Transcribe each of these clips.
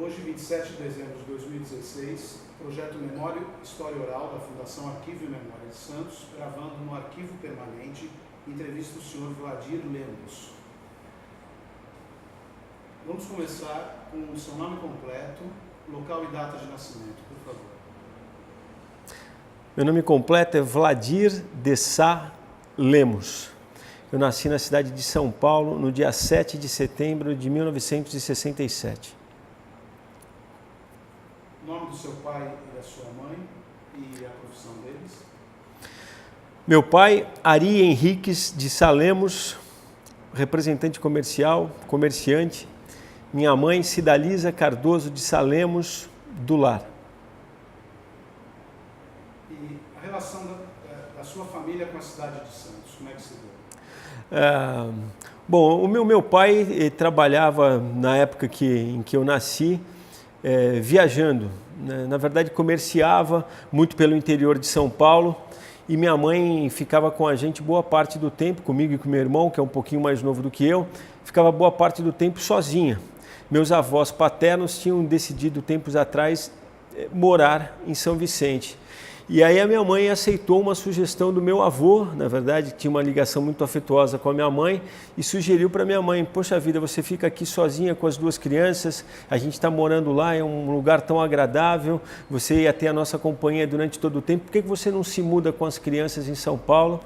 Hoje, 27 de dezembro de 2016, projeto Memória e História Oral da Fundação Arquivo e Memória de Santos, gravando no Arquivo Permanente, entrevista do senhor Vladir Lemos. Vamos começar com o seu nome completo, local e data de nascimento, por favor. Meu nome completo é Vladir de Sá Lemos. Eu nasci na cidade de São Paulo no dia 7 de setembro de 1967. O nome do seu pai e da sua mãe e a profissão deles? Meu pai, Ari Henriques de Sá Lemos, representante comercial, comerciante. Minha mãe, Cidalisa Cardoso de Sá Lemos, do lar. E a relação da sua família com a cidade de Santos, como é que se deu? Bom, o meu pai trabalhava na época em que eu nasci, viajando, né? Na verdade comerciava muito pelo interior de São Paulo e minha mãe ficava com a gente boa parte do tempo, comigo e com meu irmão, que é um pouquinho mais novo do que eu, ficava boa parte do tempo sozinha. Meus avós paternos tinham decidido tempos atrás morar em São Vicente. E aí a minha mãe aceitou uma sugestão do meu avô, na verdade, tinha uma ligação muito afetuosa com a minha mãe, e sugeriu para minha mãe: poxa vida, você fica aqui sozinha com as duas crianças, a gente está morando lá, é um lugar tão agradável, você ia ter a nossa companhia durante todo o tempo, por que você não se muda com as crianças em São Paulo?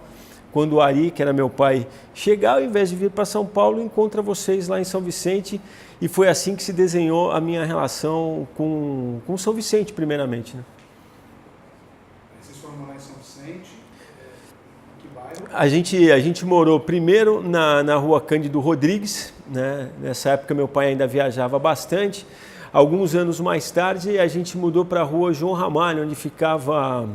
Quando o Ari, que era meu pai, chegar, ao invés de vir para São Paulo, encontra vocês lá em São Vicente, e foi assim que se desenhou a minha relação com São Vicente, primeiramente, né? Morar em São Vicente, que bairro? A gente morou primeiro na rua Cândido Rodrigues, né? Nessa época meu pai ainda viajava bastante. Alguns anos mais tarde a gente mudou para a rua João Ramalho, onde ficava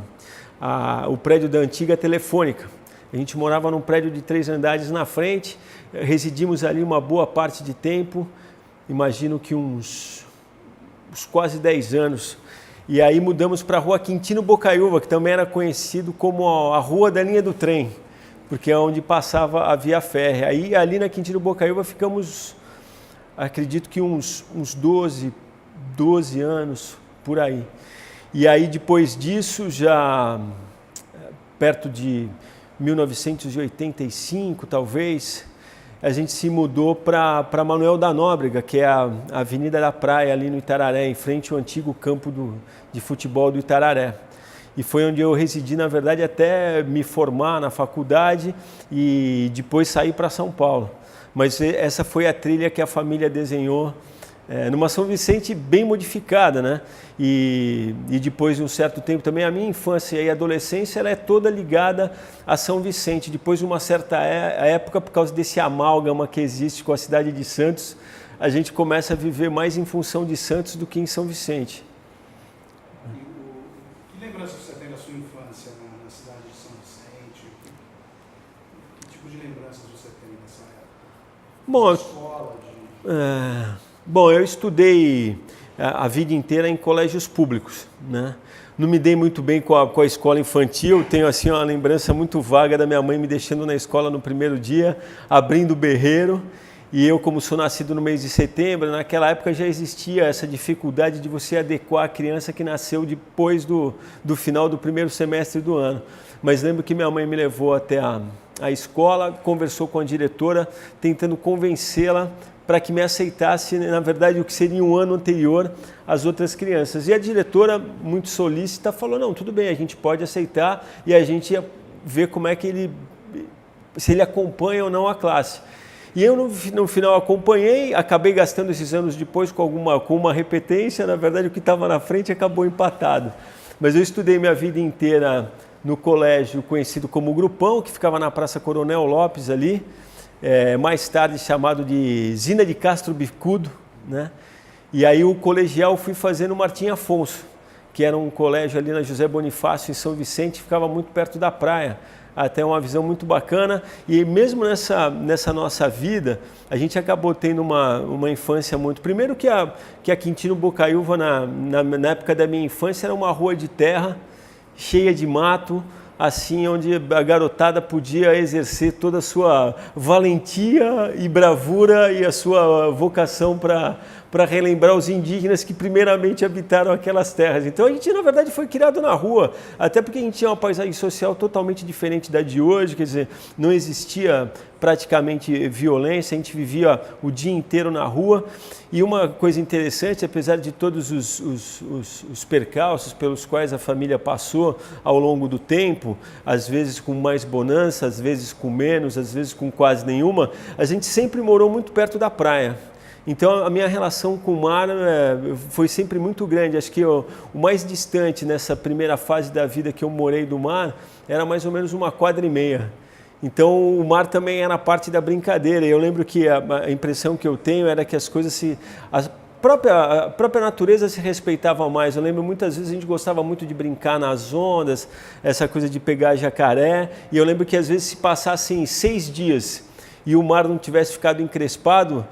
o prédio da antiga Telefônica. A gente morava num prédio de 3 andares na frente, residimos ali uma boa parte de tempo, imagino que uns quase 10 anos. E aí mudamos para a rua Quintino Bocaiúva, que também era conhecido como a rua da linha do trem, porque é onde passava a via férrea. Aí ali na Quintino Bocaiúva ficamos, acredito que uns 12 anos por aí. E aí depois disso, já perto de 1985 talvez, a gente se mudou para Manuel da Nóbrega, que é a Avenida da Praia, ali no Itararé, em frente ao antigo campo de futebol do Itararé. E foi onde eu residi, na verdade, até me formar na faculdade e depois sair para São Paulo. Mas essa foi a trilha que a família desenhou, numa São Vicente bem modificada, né? E depois de um certo tempo também, a minha infância e adolescência ela é toda ligada a São Vicente. Depois de uma certa época, por causa desse amálgama que existe com a cidade de Santos, a gente começa a viver mais em função de Santos do que em São Vicente. Que lembranças você tem da sua infância na cidade de São Vicente? Que tipo de lembranças você tem dessa época? Bom, escola, Bom, eu estudei a vida inteira em colégios públicos, né? Não me dei muito bem com a escola infantil, tenho assim uma lembrança muito vaga da minha mãe me deixando na escola no primeiro dia, abrindo o berreiro, e eu, como sou nascido no mês de setembro, naquela época já existia essa dificuldade de você adequar a criança que nasceu depois do final do primeiro semestre do ano. Mas lembro que minha mãe me levou até a escola, conversou com a diretora, tentando convencê-la para que me aceitasse, na verdade, o que seria um ano anterior às outras crianças. E a diretora, muito solícita, falou: não, tudo bem, a gente pode aceitar e a gente ia ver como é que se ele acompanha ou não a classe. E eu, no final, acompanhei, acabei gastando esses anos depois com uma repetência, na verdade, o que estava na frente acabou empatado. Mas eu estudei minha vida inteira no colégio conhecido como Grupão, que ficava na Praça Coronel Lopes ali, mais tarde chamado de Zina de Castro Bicudo, né? E aí o colegial fui fazer no Martim Afonso, que era um colégio ali na José Bonifácio, em São Vicente, ficava muito perto da praia, até uma visão muito bacana. E mesmo nessa nossa vida, a gente acabou tendo uma infância muito... Primeiro que a Quintino Bocaiúva, na época da minha infância, era uma rua de terra, cheia de mato, assim, onde a garotada podia exercer toda a sua valentia e bravura e a sua vocação para para relembrar os indígenas que primeiramente habitaram aquelas terras. Então a gente, na verdade, foi criado na rua, até porque a gente tinha uma paisagem social totalmente diferente da de hoje, quer dizer, não existia praticamente violência, a gente vivia o dia inteiro na rua. E uma coisa interessante, apesar de todos os percalços pelos quais a família passou ao longo do tempo, às vezes com mais bonança, às vezes com menos, às vezes com quase nenhuma, a gente sempre morou muito perto da praia. Então a minha relação com o mar foi sempre muito grande. Acho que o mais distante nessa primeira fase da vida que eu morei do mar era mais ou menos 1,5 quadras. Então o mar também era parte da brincadeira. Eu lembro que a impressão que eu tenho era que as coisas a própria natureza se respeitava mais. Eu lembro muitas vezes a gente gostava muito de brincar nas ondas, essa coisa de pegar jacaré. E eu lembro que às vezes se passassem 6 dias e o mar não tivesse ficado encrespado,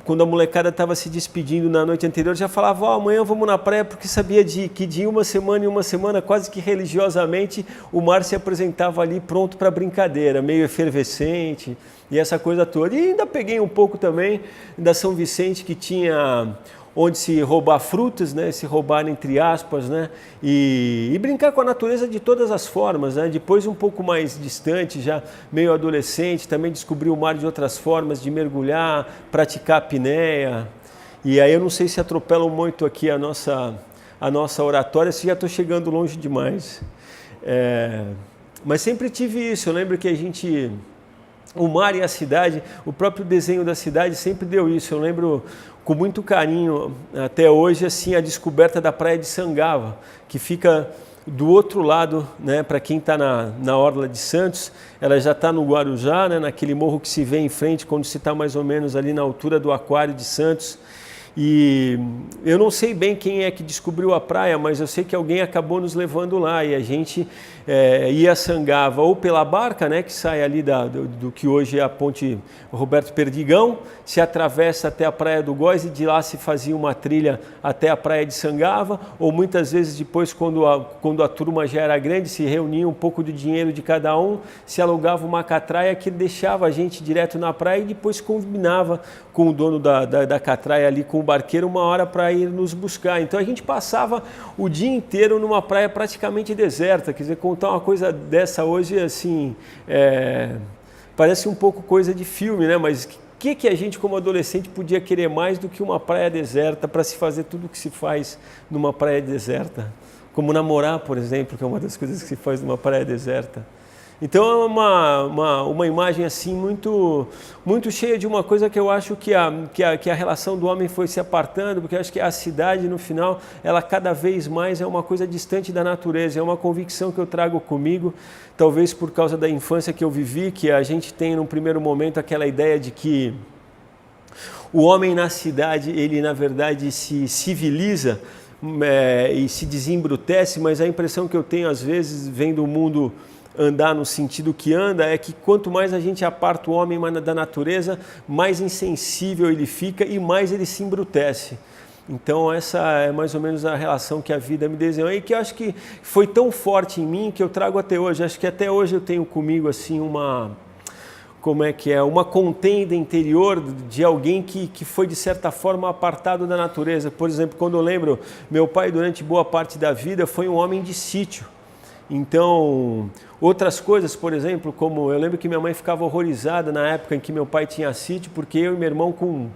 quando a molecada estava se despedindo na noite anterior, já falava, amanhã vamos na praia, porque sabia que de uma semana em uma semana, quase que religiosamente, o mar se apresentava ali pronto para brincadeira, meio efervescente e essa coisa toda. E ainda peguei um pouco também da São Vicente, que tinha onde se roubar frutas, né, se roubar entre aspas, né, e brincar com a natureza de todas as formas, né. Depois um pouco mais distante, já meio adolescente, também descobri o mar de outras formas, de mergulhar, praticar apneia. E aí eu não sei se atropelam muito aqui a nossa oratória, se já estou chegando longe demais. Mas sempre tive isso. Eu lembro que o mar e a cidade, o próprio desenho da cidade sempre deu isso. Eu lembro com muito carinho, até hoje, assim, a descoberta da praia de Sangava, que fica do outro lado, né, para quem está na Orla de Santos. Ela já está no Guarujá, né, naquele morro que se vê em frente, quando se está mais ou menos ali na altura do Aquário de Santos. E eu não sei bem quem é que descobriu a praia, mas eu sei que alguém acabou nos levando lá e a gente ia a Sangava ou pela barca, né, que sai ali do que hoje é a ponte Roberto Perdigão, se atravessa até a Praia do Góis e de lá se fazia uma trilha até a Praia de Sangava, ou muitas vezes depois, quando a turma já era grande, se reunia um pouco do dinheiro de cada um, se alugava uma catraia que deixava a gente direto na praia e depois combinava com o dono da catraia ali, com o barqueiro, uma hora para ir nos buscar. Então a gente passava o dia inteiro numa praia praticamente deserta. Quer dizer, contar uma coisa dessa hoje, assim, parece um pouco coisa de filme, né? Mas o que a gente como adolescente podia querer mais do que uma praia deserta para se fazer tudo o que se faz numa praia deserta? Como namorar, por exemplo, que é uma das coisas que se faz numa praia deserta. Então é uma imagem assim muito cheia de uma coisa que eu acho que a relação do homem foi se apartando, porque eu acho que a cidade, no final, ela cada vez mais é uma coisa distante da natureza. É uma convicção que eu trago comigo, talvez por causa da infância que eu vivi, que a gente tem num primeiro momento aquela ideia de que o homem na cidade, ele na verdade se civiliza e se desembrutece, mas a impressão que eu tenho às vezes vendo o mundo andar no sentido que anda é que quanto mais a gente aparta o homem da natureza, mais insensível ele fica e mais ele se embrutece. Então essa é mais ou menos a relação que a vida me desenhou e que eu acho que foi tão forte em mim que eu trago até hoje. Acho que até hoje eu tenho comigo assim uma contenda interior de alguém que foi de certa forma apartado da natureza. Por exemplo, quando eu lembro, meu pai durante boa parte da vida foi um homem de sítio. Então, outras coisas, por exemplo, como eu lembro que minha mãe ficava horrorizada na época em que meu pai tinha sítio, porque eu e meu irmão com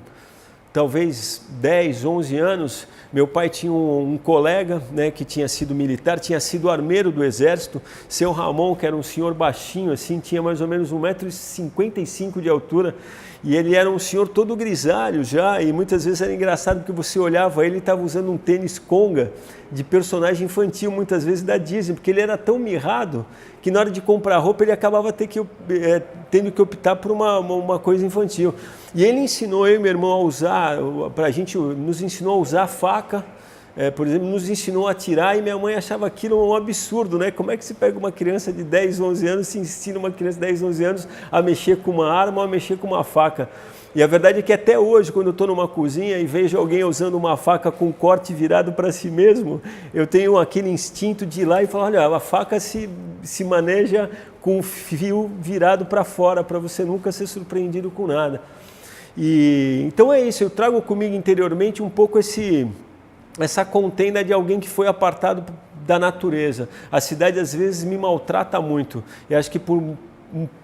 talvez 10, 11 anos, meu pai tinha um colega, né, que tinha sido militar, tinha sido armeiro do exército, seu Ramon, que era um senhor baixinho, assim, tinha mais ou menos 1,55 m de altura, e ele era um senhor todo grisalho já, e muitas vezes era engraçado porque você olhava ele e estava usando um tênis Conga de personagem infantil, muitas vezes da Disney, porque ele era tão mirrado que na hora de comprar roupa ele acabava tendo que optar por uma coisa infantil. E ele ensinou eu e meu irmão a usar, nos ensinou a usar faca, por exemplo, nos ensinou a atirar, e minha mãe achava aquilo um absurdo, né? Como é que se pega uma criança de 10, 11 anos, se ensina uma criança de 10, 11 anos a mexer com uma arma ou a mexer com uma faca? E a verdade é que até hoje, quando eu estou numa cozinha e vejo alguém usando uma faca com corte virado para si mesmo, eu tenho aquele instinto de ir lá e falar, olha, a faca se maneja com o fio virado para fora, para você nunca ser surpreendido com nada. E então é isso, eu trago comigo interiormente um pouco essa contenda de alguém que foi apartado da natureza. A cidade às vezes me maltrata muito. Eu acho que por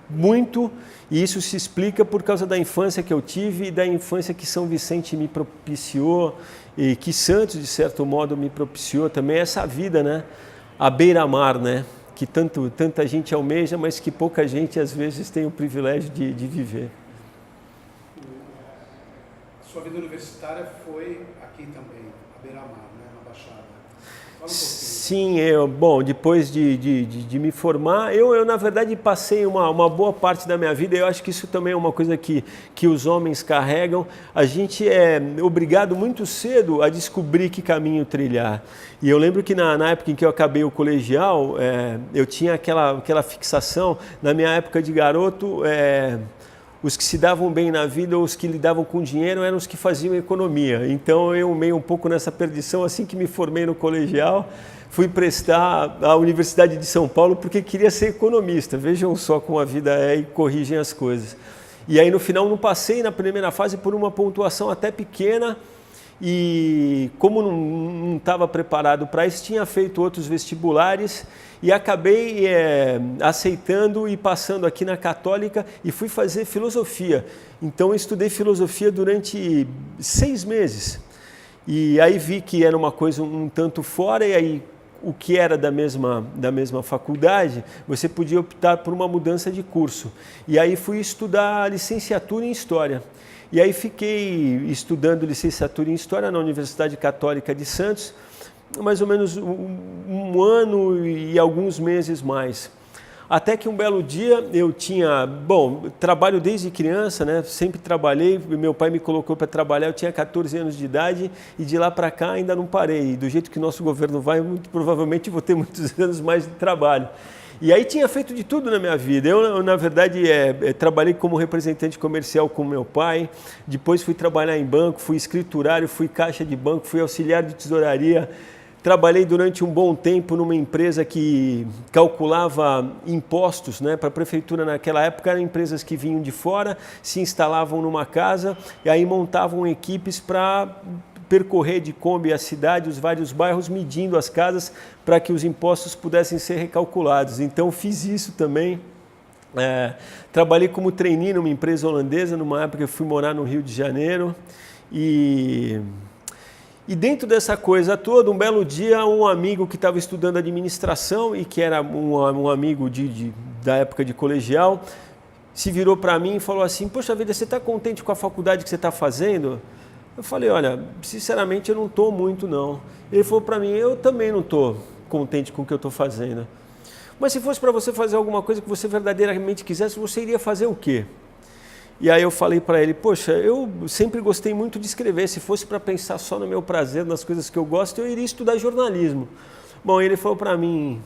muito, e isso se explica por causa da infância que eu tive e da infância que São Vicente me propiciou e que Santos, de certo modo, me propiciou também, essa vida, né? À beira-mar, né? Que tanta gente almeja, mas que pouca gente às vezes tem o privilégio de viver. Sua vida universitária foi aqui também, à beira-mar, né? Na Baixada. Fala um pouquinho. Sim, depois de me formar, eu na verdade passei uma boa parte da minha vida, eu acho que isso também é uma coisa que os homens carregam, a gente é obrigado muito cedo a descobrir que caminho trilhar. E eu lembro que na época em que eu acabei o colegial, eu tinha aquela fixação, na minha época de garoto, os que se davam bem na vida ou os que lidavam com dinheiro eram os que faziam economia. Então eu meio um pouco nessa perdição, assim que me formei no colegial, fui prestar à Universidade de São Paulo porque queria ser economista. Vejam só como a vida é e corrigem as coisas. E aí no final não passei na primeira fase por uma pontuação até pequena e como não estava preparado para isso, tinha feito outros vestibulares e acabei aceitando e passando aqui na Católica e fui fazer filosofia. Então eu estudei filosofia durante 6 meses. E aí vi que era uma coisa um tanto fora e aí o que era da mesma faculdade, você podia optar por uma mudança de curso. E aí fui estudar licenciatura em História. E aí fiquei estudando licenciatura em História na Universidade Católica de Santos, mais ou menos um ano e alguns meses mais. Até que um belo dia eu trabalho desde criança, né? Sempre trabalhei, meu pai me colocou para trabalhar, eu tinha 14 anos de idade e de lá para cá ainda não parei. E do jeito que o nosso governo vai, muito provavelmente vou ter muitos anos mais de trabalho. E aí tinha feito de tudo na minha vida. Eu na verdade, trabalhei como representante comercial com meu pai, depois fui trabalhar em banco, fui escriturário, fui caixa de banco, fui auxiliar de tesouraria. Trabalhei durante um bom tempo numa empresa que calculava impostos, né, para a prefeitura naquela época. Eram empresas que vinham de fora, se instalavam numa casa e aí montavam equipes para percorrer de Kombi a cidade, os vários bairros, medindo as casas para que os impostos pudessem ser recalculados. Então fiz isso também. Trabalhei como trainee numa empresa holandesa, numa época eu fui morar no Rio de Janeiro e dentro dessa coisa toda, um belo dia, um amigo que estava estudando administração e que era um amigo da época de colegial, se virou para mim e falou assim: poxa vida, você está contente com a faculdade que você está fazendo? Eu falei: olha, sinceramente eu não estou muito não. Ele falou para mim: eu também não estou contente com o que eu estou fazendo. Mas se fosse para você fazer alguma coisa que você verdadeiramente quisesse, você iria fazer o quê? E aí eu falei para ele: poxa, eu sempre gostei muito de escrever, se fosse para pensar só no meu prazer, nas coisas que eu gosto, eu iria estudar jornalismo. Bom, ele falou para mim: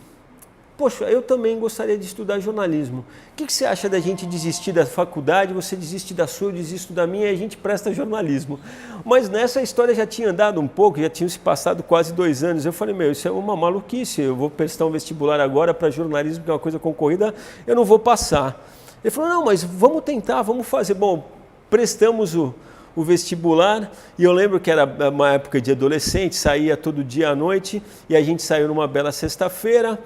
poxa, eu também gostaria de estudar jornalismo. O que você acha da gente desistir da faculdade, você desiste da sua, eu desisto da minha e a gente presta jornalismo? Mas nessa história já tinha andado um pouco, já tinham se passado quase 2 anos. Eu falei: meu, isso é uma maluquice, eu vou prestar um vestibular agora para jornalismo, que é uma coisa concorrida, eu não vou passar. Ele falou: não, mas vamos tentar, vamos fazer. Bom, prestamos o vestibular e eu lembro que era uma época de adolescente, saía todo dia à noite e a gente saiu numa bela sexta-feira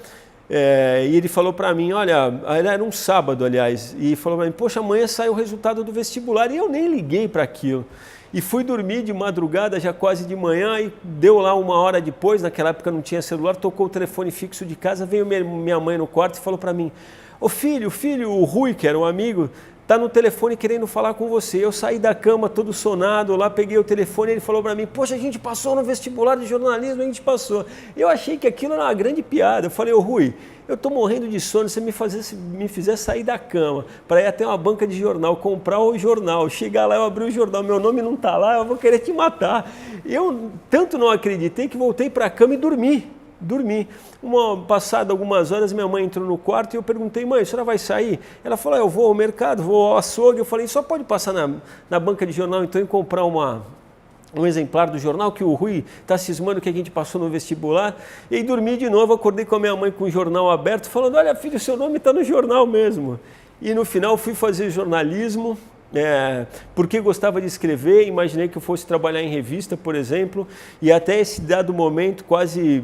e ele falou para mim, olha, era um sábado aliás, e falou para mim: poxa, amanhã sai o resultado do vestibular, e eu nem liguei para aquilo. E fui dormir de madrugada, já quase de manhã, e deu lá 1 hora depois, naquela época não tinha celular, tocou o telefone fixo de casa, veio minha mãe no quarto e falou para mim: ô filho, o Rui, que era um amigo, está no telefone querendo falar com você. Eu saí da cama todo sonado, lá peguei o telefone e ele falou para mim: poxa, a gente passou no vestibular de jornalismo, a gente passou. Eu achei que aquilo era uma grande piada. Eu falei: ô Rui, eu estou morrendo de sono, você me fizer sair da cama para ir até uma banca de jornal, comprar o jornal, chegar lá, eu abri o jornal, meu nome não está lá, eu vou querer te matar. Eu tanto não acreditei que voltei para a cama e dormi. Passado algumas horas, minha mãe entrou no quarto e eu perguntei: mãe, a senhora vai sair? Ela falou: eu vou ao mercado, vou ao açougue. Eu falei: só pode passar na banca de jornal então e comprar um exemplar do jornal, que o Rui está cismando que a gente passou no vestibular. E aí dormi de novo, acordei com a minha mãe com o jornal aberto, falando: olha filho, seu nome está no jornal mesmo. E no final fui fazer jornalismo porque gostava de escrever, imaginei que eu fosse trabalhar em revista, por exemplo, e até esse dado momento, quase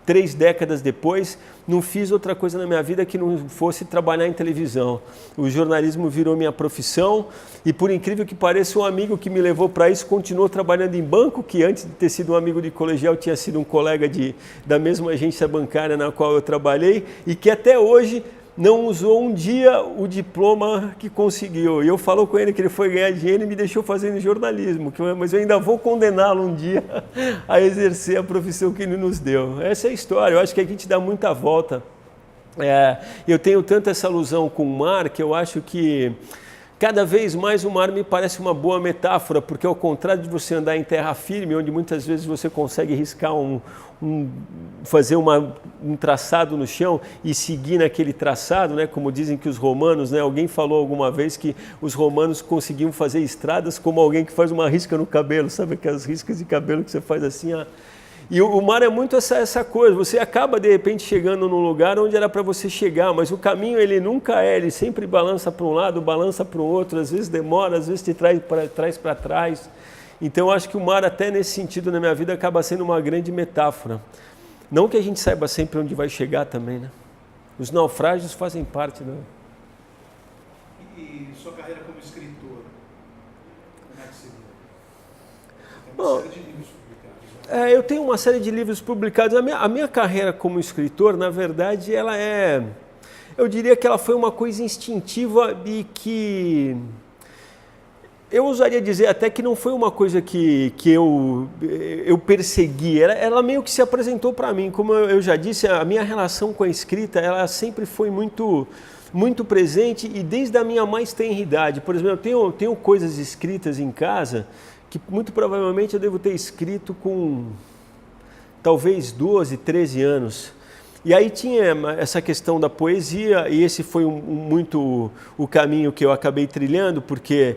3 décadas depois, não fiz outra coisa na minha vida que não fosse trabalhar em televisão. O jornalismo virou minha profissão e, por incrível que pareça, um amigo que me levou para isso continuou trabalhando em banco, que antes de ter sido um amigo de colegial tinha sido um colega da mesma agência bancária na qual eu trabalhei e que até hoje não usou um dia o diploma que conseguiu. E eu falo com ele que ele foi ganhar dinheiro e me deixou fazendo jornalismo, mas eu ainda vou condená-lo um dia a exercer a profissão que ele nos deu. Essa é a história, eu acho que a gente dá muita volta. Eu tenho tanto essa alusão com o mar que eu acho que cada vez mais o mar me parece uma boa metáfora, porque ao contrário de você andar em terra firme, onde muitas vezes você consegue riscar fazer um traçado no chão e seguir naquele traçado, né? Como dizem que os romanos, né? Alguém falou alguma vez que os romanos conseguiam fazer estradas como alguém que faz uma risca no cabelo, sabe aquelas riscas de cabelo que você faz assim, E o mar é muito essa coisa, você acaba de repente chegando num lugar onde era para você chegar, mas o caminho ele nunca ele sempre balança para um lado, balança para o outro, às vezes demora, às vezes te traz para trás. Então eu acho que o mar até nesse sentido na minha vida acaba sendo uma grande metáfora. Não que a gente saiba sempre onde vai chegar também, né? Os naufrágios fazem parte da... E sua carreira como escritor, como é que se deu? Tem uma Bom, série de livros publicados. Eu tenho uma série de livros publicados. A minha carreira como escritor, na verdade, ela eu diria que ela foi uma coisa instintiva e que... Eu ousaria dizer até que não foi uma coisa que eu persegui, ela meio que se apresentou para mim. Como eu já disse, a minha relação com a escrita, ela sempre foi muito, muito presente e desde a minha mais tenra idade. Por exemplo, eu tenho coisas escritas em casa que muito provavelmente eu devo ter escrito com talvez 12, 13 anos. E aí tinha essa questão da poesia, e esse foi muito o caminho que eu acabei trilhando, porque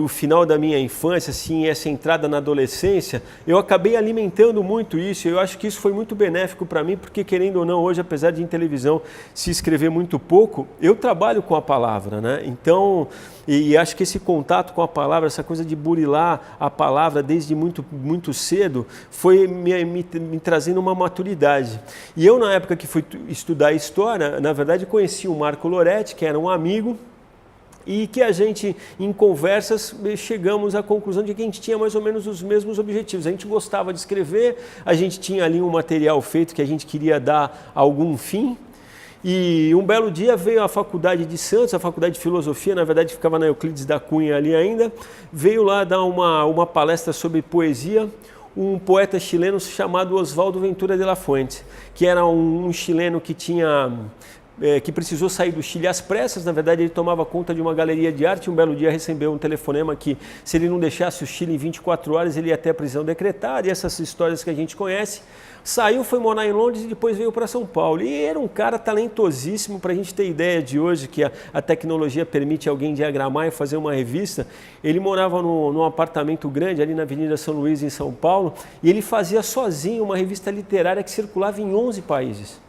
o final da minha infância, assim, essa entrada na adolescência, eu acabei alimentando muito isso, e eu acho que isso foi muito benéfico para mim, porque querendo ou não, hoje, apesar de em televisão se escrever muito pouco, eu trabalho com a palavra, né? Então, e acho que esse contato com a palavra, essa coisa de burilar a palavra desde muito, muito cedo, foi me trazendo uma maturidade. E eu, na época que fui estudar História, na verdade conheci o Marco Loretti, que era um amigo, e que a gente, em conversas, chegamos à conclusão de que a gente tinha mais ou menos os mesmos objetivos. A gente gostava de escrever, a gente tinha ali um material feito que a gente queria dar algum fim, e um belo dia veio a Faculdade de Santos, a Faculdade de Filosofia, na verdade ficava na Euclides da Cunha ali ainda, veio lá dar uma palestra sobre poesia, um poeta chileno chamado Osvaldo Ventura de la Fuente, que era um chileno que que precisou sair do Chile às pressas. Na verdade ele tomava conta de uma galeria de arte, um belo dia recebeu um telefonema que se ele não deixasse o Chile em 24 horas ele ia até a prisão decretada, e essas histórias que a gente conhece. Saiu, foi morar em Londres e depois veio para São Paulo. E era um cara talentosíssimo, para a gente ter ideia de hoje que a tecnologia permite alguém diagramar e fazer uma revista. Ele morava num apartamento grande ali na Avenida São Luís, em São Paulo, e ele fazia sozinho uma revista literária que circulava em 11 países.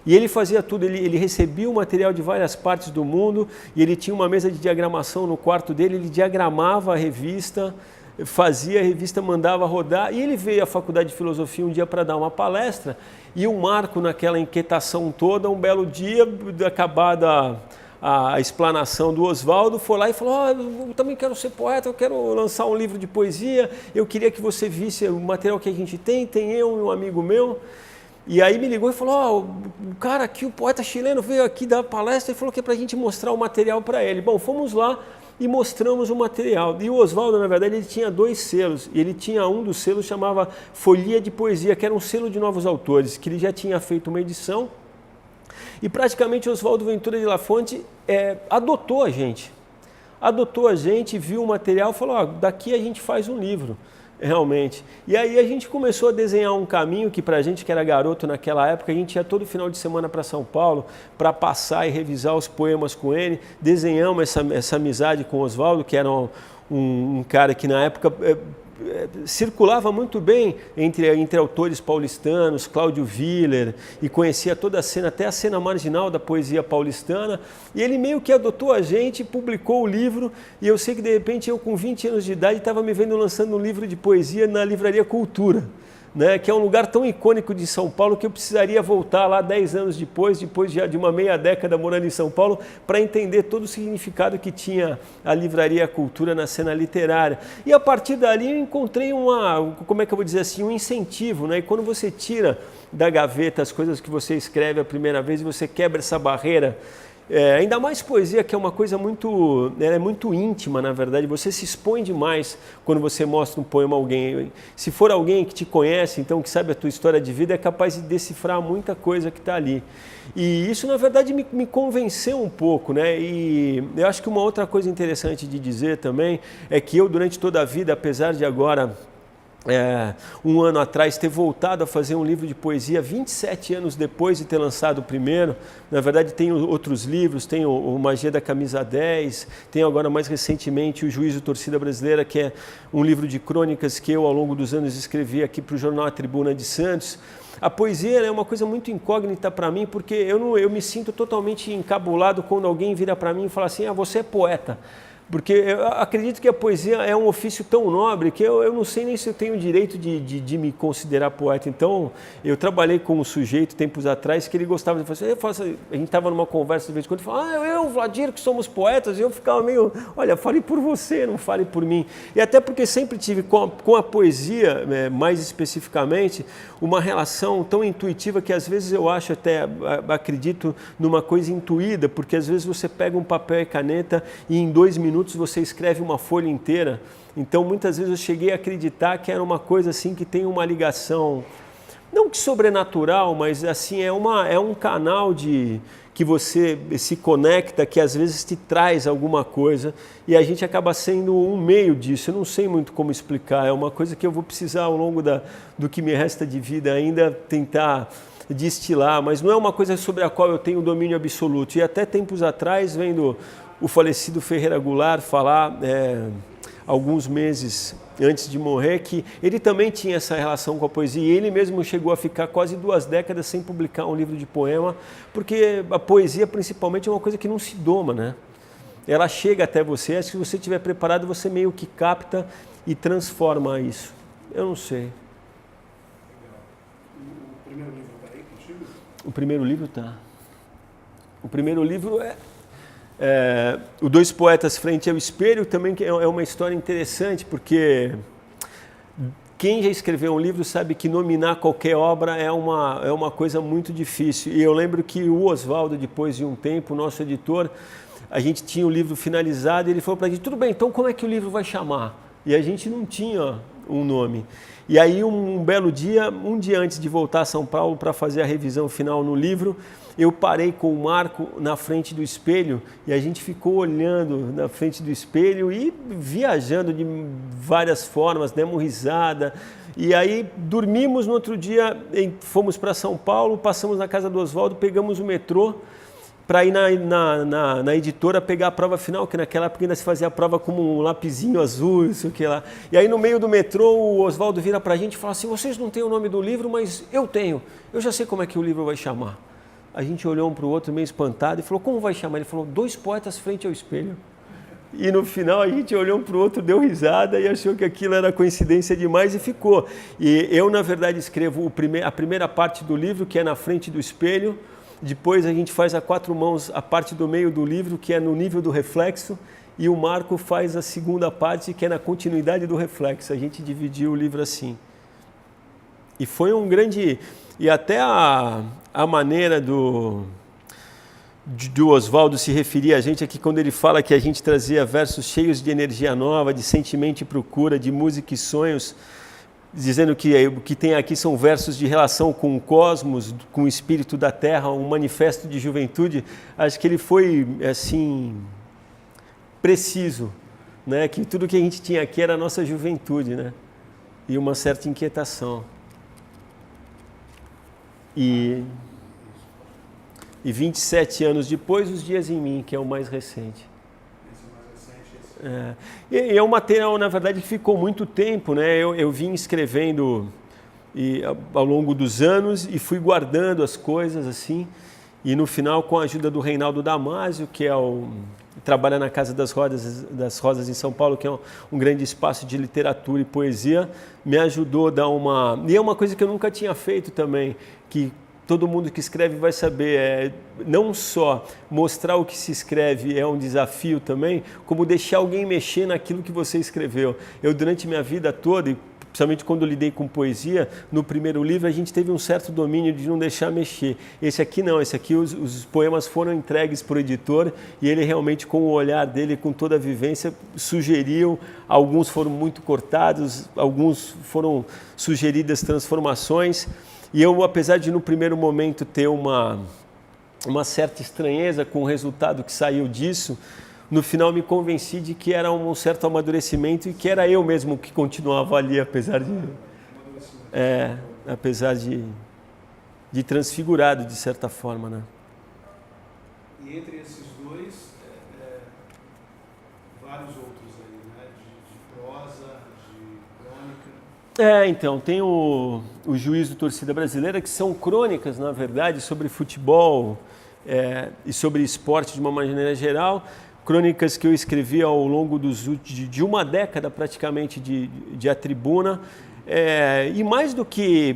E ele fazia tudo, ele recebia o material de várias partes do mundo e ele tinha uma mesa de diagramação no quarto dele, ele diagramava a revista, fazia a revista, mandava rodar, e ele veio à Faculdade de Filosofia um dia para dar uma palestra, e o Marco, naquela inquietação toda, um belo dia, acabada a explanação do Osvaldo, foi lá e falou: eu também quero ser poeta, eu quero lançar um livro de poesia, eu queria que você visse o material que a gente tem eu e um amigo meu. E aí me ligou e falou: o cara aqui, o poeta chileno, veio aqui dar palestra e falou que é para a gente mostrar o material para ele. Bom, fomos lá e mostramos o material. E o Osvaldo, na verdade, ele tinha 2 selos. Ele tinha um dos selos, chamava Folha de Poesia, que era um selo de novos autores, que ele já tinha feito uma edição. E praticamente o Osvaldo Ventura de la Fuente adotou a gente. Adotou a gente, viu o material e falou: daqui a gente faz um livro. Realmente. E aí a gente começou a desenhar um caminho que, para a gente que era garoto naquela época, a gente ia todo final de semana para São Paulo para passar e revisar os poemas com ele. Desenhamos essa amizade com o Osvaldo, que era um cara que na época circulava muito bem entre autores paulistanos, Cláudio Willer, e conhecia toda a cena, até a cena marginal da poesia paulistana, e ele meio que adotou a gente, publicou o livro, e eu sei que de repente eu com 20 anos de idade estava me vendo lançando um livro de poesia na Livraria Cultura, né, que é um lugar tão icônico de São Paulo que eu precisaria voltar lá 10 anos depois já de uma meia década morando em São Paulo, para entender todo o significado que tinha a Livraria Cultura na cena literária. E a partir dali eu encontrei um incentivo, né? E quando você tira da gaveta as coisas que você escreve a primeira vez e você quebra essa barreira, ainda mais poesia, que é uma coisa muito íntima, na verdade, você se expõe demais quando você mostra um poema a alguém. Se for alguém que te conhece, então que sabe a tua história de vida, é capaz de decifrar muita coisa que está ali. E isso, na verdade, me convenceu um pouco, né? E eu acho que uma outra coisa interessante de dizer também é que eu, durante toda a vida, apesar de agora, um ano atrás, ter voltado a fazer um livro de poesia 27 anos depois de ter lançado o primeiro. Na verdade, tenho outros livros, tenho o Magia da Camisa 10, tenho agora mais recentemente o Juízo Torcida Brasileira, que é um livro de crônicas que eu ao longo dos anos escrevi aqui para o jornal A Tribuna de Santos. A poesia é uma coisa muito incógnita para mim, porque eu me sinto totalmente encabulado quando alguém vira para mim e fala assim: você é poeta. Porque eu acredito que a poesia é um ofício tão nobre que eu não sei nem se eu tenho o direito de me considerar poeta. Então, eu trabalhei com um sujeito tempos atrás que ele gostava de fazer. A gente estava numa conversa de vez em quando e falava: eu, Vladir, que somos poetas. E eu ficava meio: olha, fale por você, não fale por mim. E até porque sempre tive com a poesia, mais especificamente, uma relação tão intuitiva que às vezes eu acredito numa coisa intuída, porque às vezes você pega um papel e caneta e em 2 minutos você escreve uma folha inteira. Então muitas vezes eu cheguei a acreditar que era uma coisa assim que tem uma ligação, não que sobrenatural, mas assim é um canal que você se conecta, que às vezes te traz alguma coisa e a gente acaba sendo um meio disso. Eu não sei muito como explicar, é uma coisa que eu vou precisar ao longo do que me resta de vida ainda tentar destilar, mas não é uma coisa sobre a qual eu tenho domínio absoluto. E até tempos atrás, vendo o falecido Ferreira Goulart falar, alguns meses antes de morrer, que ele também tinha essa relação com a poesia, e ele mesmo chegou a ficar quase 2 décadas sem publicar um livro de poema, porque a poesia principalmente é uma coisa que não se doma, né? Ela chega até você, se você estiver preparado, você meio que capta e transforma isso. Eu não sei. O primeiro livro está aí contigo? O primeiro livro está. O primeiro livro o Dois Poetas Frente ao Espelho, também é uma história interessante, porque quem já escreveu um livro sabe que nominar qualquer obra é uma coisa muito difícil. E eu lembro que o Oswaldo, depois de um tempo, o nosso editor, a gente tinha o livro finalizado e ele falou para a gente: tudo bem, então como é que o livro vai chamar? E a gente não tinha um nome. E aí um belo dia, um dia antes de voltar a São Paulo para fazer a revisão final no livro, eu parei com o Marco na frente do espelho e a gente ficou olhando na frente do espelho e viajando de várias formas, demos risada. E aí dormimos, no outro dia fomos para São Paulo, passamos na casa do Oswaldo, pegamos o metrô para ir na editora pegar a prova final, que naquela época ainda se fazia a prova com um lapisinho azul, isso que lá. E aí no meio do metrô o Oswaldo vira para a gente e fala assim: vocês não têm o nome do livro, mas eu tenho, eu já sei como é que o livro vai chamar. A gente olhou um para o outro meio espantado e falou: como vai chamar? Ele falou: Dois Poetas Frente ao Espelho. E no final a gente olhou um para o outro, deu risada e achou que aquilo era coincidência demais e ficou. E eu, na verdade, escrevo a primeira parte do livro, que é na frente do espelho. Depois a gente faz a 4 mãos a parte do meio do livro, que é no nível do reflexo, e o Marco faz a segunda parte, que é na continuidade do reflexo. A gente dividiu o livro assim. E foi um grande... E até a maneira do Oswaldo se referir a gente aqui, quando ele fala que a gente trazia versos cheios de energia nova, de sentimento e procura, de música e sonhos, dizendo que o que tem aqui são versos de relação com o cosmos, com o espírito da Terra, um manifesto de juventude. Acho que ele foi, assim, preciso, né? Que tudo que a gente tinha aqui era a nossa juventude, né? E uma certa inquietação. E 27 anos depois, Os Dias em Mim, que é o mais recente. Esse mais recente, esse E é um material, na verdade, que ficou muito tempo, né? Eu vim escrevendo ao longo dos anos e fui guardando as coisas assim. E no final, com a ajuda do Reinaldo Damasio, que trabalha na Casa das Rosas em São Paulo, que é um grande espaço de literatura e poesia, me ajudou a dar uma... E é uma coisa que eu nunca tinha feito também, que todo mundo que escreve vai saber, não só mostrar o que se escreve é um desafio também, como deixar alguém mexer naquilo que você escreveu. Eu, durante minha vida toda, principalmente quando eu lidei com poesia, no primeiro livro a gente teve um certo domínio de não deixar mexer. Esse aqui não, esse aqui os poemas foram entregues para o editor e ele realmente, com o olhar dele, com toda a vivência, sugeriu, alguns foram muito cortados, alguns foram sugeridas transformações. E eu, apesar de no primeiro momento ter uma certa estranheza com o resultado que saiu disso, no final me convenci de que era um certo amadurecimento e que era eu mesmo que continuava ali, apesar de transfigurado, de certa forma, né? E entre esses dois, vários outros aí, né? De prosa, de crônica. Então, tem o Juízo Torcida Brasileira, que são crônicas, na verdade, sobre futebol e sobre esporte de uma maneira geral. Crônicas que eu escrevi ao longo de uma década praticamente de A Tribuna, e mais do que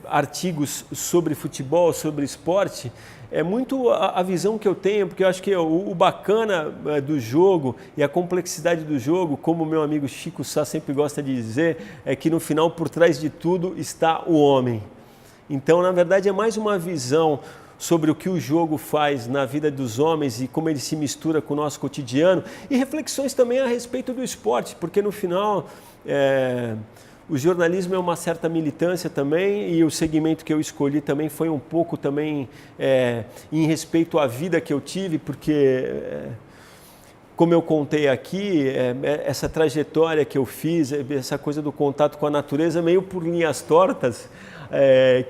artigos sobre futebol, sobre esporte, é muito a visão que eu tenho, porque eu acho que o bacana do jogo e a complexidade do jogo, como o meu amigo Chico Sá sempre gosta de dizer, é que no final, por trás de tudo, está o homem. Então, na verdade, é mais uma visão sobre o que o jogo faz na vida dos homens e como ele se mistura com o nosso cotidiano, e reflexões também a respeito do esporte, porque no final o jornalismo é uma certa militância também, e o segmento que eu escolhi também foi um pouco também em respeito à vida que eu tive, porque como eu contei aqui, essa trajetória que eu fiz, essa coisa do contato com a natureza, meio por linhas tortas,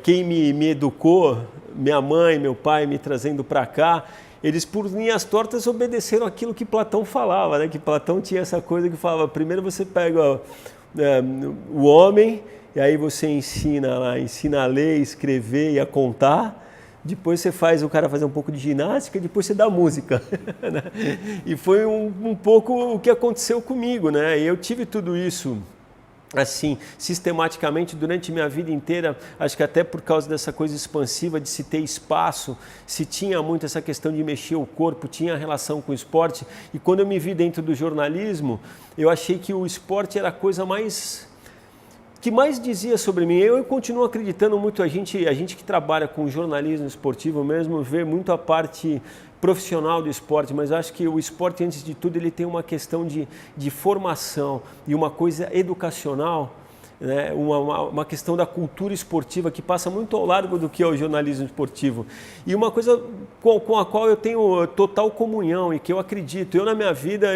quem me educou, minha mãe, meu pai me trazendo para cá, eles por linhas tortas obedeceram aquilo que Platão falava, né? Que Platão tinha essa coisa que falava, primeiro você pega o homem, e aí você ensina a ler, escrever e a contar, depois você faz o cara fazer um pouco de ginástica, depois você dá música. E foi um pouco o que aconteceu comigo, né? E eu tive tudo isso assim, sistematicamente durante minha vida inteira, acho que até por causa dessa coisa expansiva de se ter espaço, se tinha muito essa questão de mexer o corpo, tinha relação com o esporte, e quando eu me vi dentro do jornalismo, eu achei que o esporte era a coisa que mais dizia sobre mim. Eu continuo acreditando muito, a gente que trabalha com jornalismo esportivo mesmo, vê muito a parte profissional do esporte, mas acho que o esporte, antes de tudo, ele tem uma questão de formação e uma coisa educacional, né? Uma questão da cultura esportiva que passa muito ao largo do que é o jornalismo esportivo. E uma coisa com a qual eu tenho total comunhão e que eu acredito. Eu, na minha vida,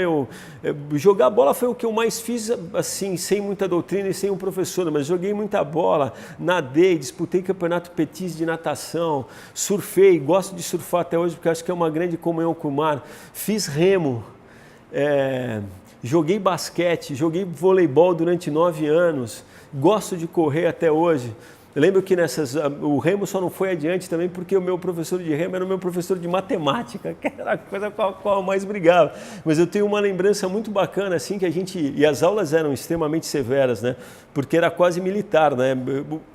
jogar bola foi o que eu mais fiz, assim, sem muita doutrina e sem um professor, mas joguei muita bola, nadei, disputei campeonato petis de natação, surfei, gosto de surfar até hoje porque acho que é uma grande comunhão com o mar, fiz remo, joguei basquete, joguei voleibol durante 9 anos, gosto de correr até hoje. Eu lembro que o remo só não foi adiante também porque o meu professor de remo era o meu professor de matemática, que era a coisa com a qual eu mais brigava. Mas eu tenho uma lembrança muito bacana, assim, e as aulas eram extremamente severas, né? Porque era quase militar, né?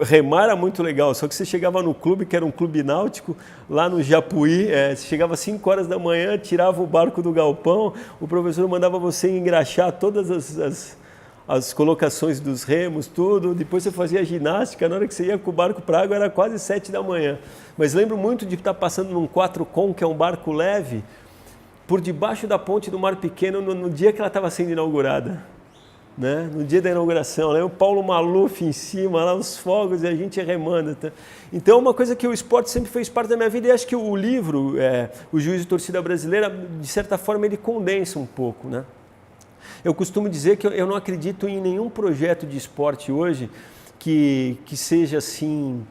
Remar era muito legal, só que você chegava no clube, que era um clube náutico, lá no Japuí, você chegava às 5 horas da manhã, tirava o barco do galpão, o professor mandava você engraxar todas as colocações dos remos, tudo, depois você fazia ginástica, na hora que você ia com o barco para a água era quase 7 da manhã. Mas lembro muito de estar passando num 4Com, que é um barco leve, por debaixo da ponte do Mar Pequeno no dia que ela estava sendo inaugurada, né? No dia da inauguração, né? O Paulo Maluf em cima, lá os fogos e a gente remando. Tá? Então é uma coisa que o esporte sempre fez parte da minha vida, e acho que o livro, o Juízo Torcida Brasileira, de certa forma ele condensa um pouco, né? Eu costumo dizer que eu não acredito em nenhum projeto de esporte hoje que seja assim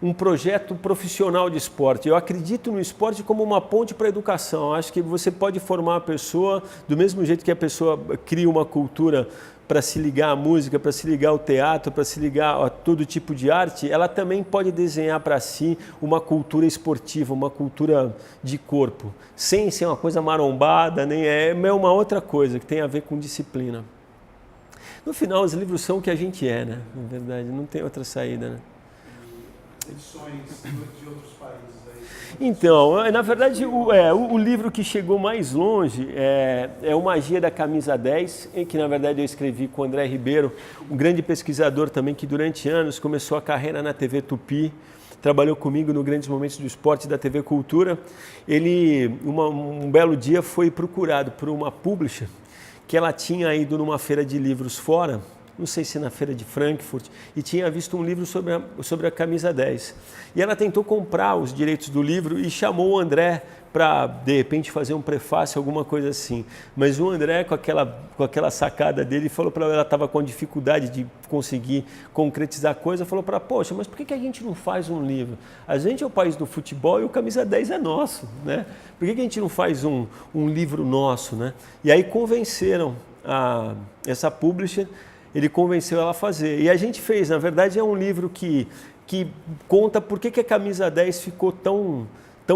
um projeto profissional de esporte. Eu acredito no esporte como uma ponte para a educação. Acho que você pode formar a pessoa do mesmo jeito que a pessoa cria uma cultura para se ligar à música, para se ligar ao teatro, para se ligar a todo tipo de arte, ela também pode desenhar para si uma cultura esportiva, uma cultura de corpo, sem ser uma coisa marombada, nem é uma outra coisa que tem a ver com disciplina. No final, os livros são o que a gente é, né? Na verdade, não tem outra saída, né? Edições de outros países aí? Então, na verdade, o livro que chegou mais longe é o Magia da Camisa 10, que na verdade eu escrevi com o André Ribeiro, um grande pesquisador também que durante anos começou a carreira na TV Tupi, trabalhou comigo no Grandes Momentos do Esporte da TV Cultura. Ele, um belo dia, foi procurado por uma publisher que ela tinha ido numa feira de livros fora, não sei se na feira de Frankfurt, e tinha visto um livro sobre a camisa 10. E ela tentou comprar os direitos do livro e chamou o André para, de repente, fazer um prefácio, alguma coisa assim. Mas o André, com aquela sacada dele, falou para ela, estava com dificuldade de conseguir concretizar a coisa, falou para ela, poxa, mas por que a gente não faz um livro? A gente é o país do futebol e o camisa 10 é nosso, né? Por que a gente não faz um livro nosso, né? E aí convenceram essa publisher. Ele convenceu ela a fazer. E a gente fez, na verdade, é um livro que conta por que a camisa 10 ficou tão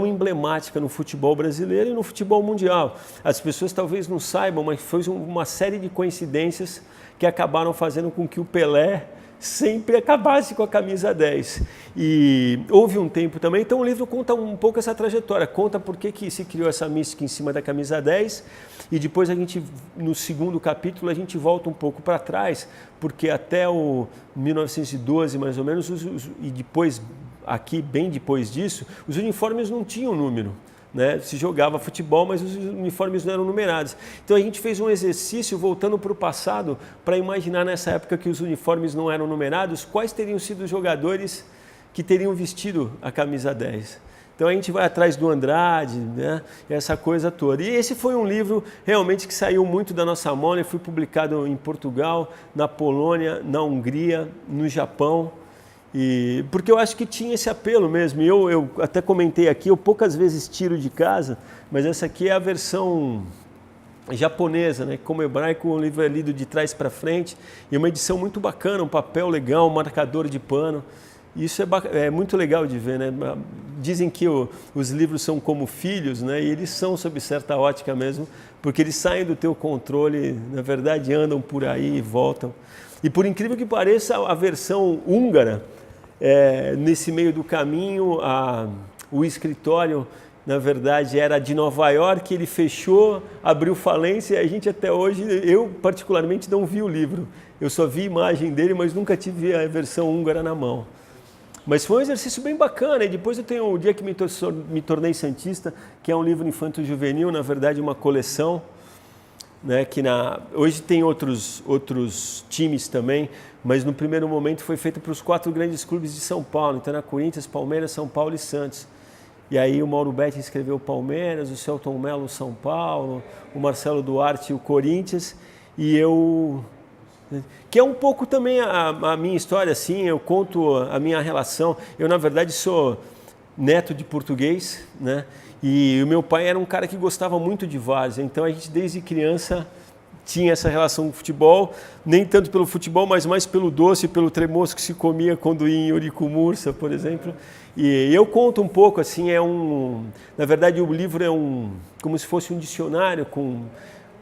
emblemática no futebol brasileiro e no futebol mundial. As pessoas talvez não saibam, mas foi uma série de coincidências que acabaram fazendo com que o Pelé sempre acabasse com a camisa 10. E houve um tempo também, então o livro conta um pouco essa trajetória, conta por que se criou essa mística em cima da camisa 10, e depois a gente, no segundo capítulo, a gente volta um pouco para trás, porque até o 1912, mais ou menos, e depois, aqui bem depois disso, os uniformes não tinham número. Né? Se jogava futebol, mas os uniformes não eram numerados. Então a gente fez um exercício voltando para o passado para imaginar nessa época que os uniformes não eram numerados, quais teriam sido os jogadores que teriam vestido a camisa 10. Então a gente vai atrás do Andrade, né? Essa coisa toda. E esse foi um livro realmente que saiu muito da nossa mão, ele foi publicado em Portugal, na Polônia, na Hungria, no Japão. Porque eu acho que tinha esse apelo mesmo, eu até comentei aqui, eu poucas vezes tiro de casa, mas essa aqui é a versão japonesa, né? Como hebraico, o livro é lido de trás para frente, e uma edição muito bacana, um papel legal, um marcador de pano, isso é muito legal de ver, né? Dizem que os livros são como filhos, né? E eles são sob certa ótica mesmo, porque eles saem do teu controle, na verdade andam por aí e voltam. E por incrível que pareça, a versão húngara, nesse meio do caminho, o escritório, na verdade, era de Nova York, ele fechou, abriu falência, e a gente até hoje, eu particularmente não vi o livro. Eu só vi imagem dele, mas nunca tive a versão húngara na mão. Mas foi um exercício bem bacana, e depois eu tenho O Dia que me Tornei Santista, que é um livro infanto-juvenil, na verdade uma coleção, né, que hoje tem outros times também, mas no primeiro momento foi feito para os 4 grandes clubes de São Paulo, então era Corinthians, Palmeiras, São Paulo e Santos. E aí o Mauro Betti escreveu o Palmeiras, o Celton Mello o São Paulo, o Marcelo Duarte o Corinthians, e eu... Que é um pouco também a minha história, assim, eu conto a minha relação. Eu, na verdade, sou neto de português, né? E o meu pai era um cara que gostava muito de várzea, então a gente desde criança tinha essa relação com o futebol, nem tanto pelo futebol, mas mais pelo doce, pelo tremoço que se comia quando ia em Urico-Mursa, por exemplo. E eu conto um pouco, assim, na verdade o livro é como se fosse um dicionário com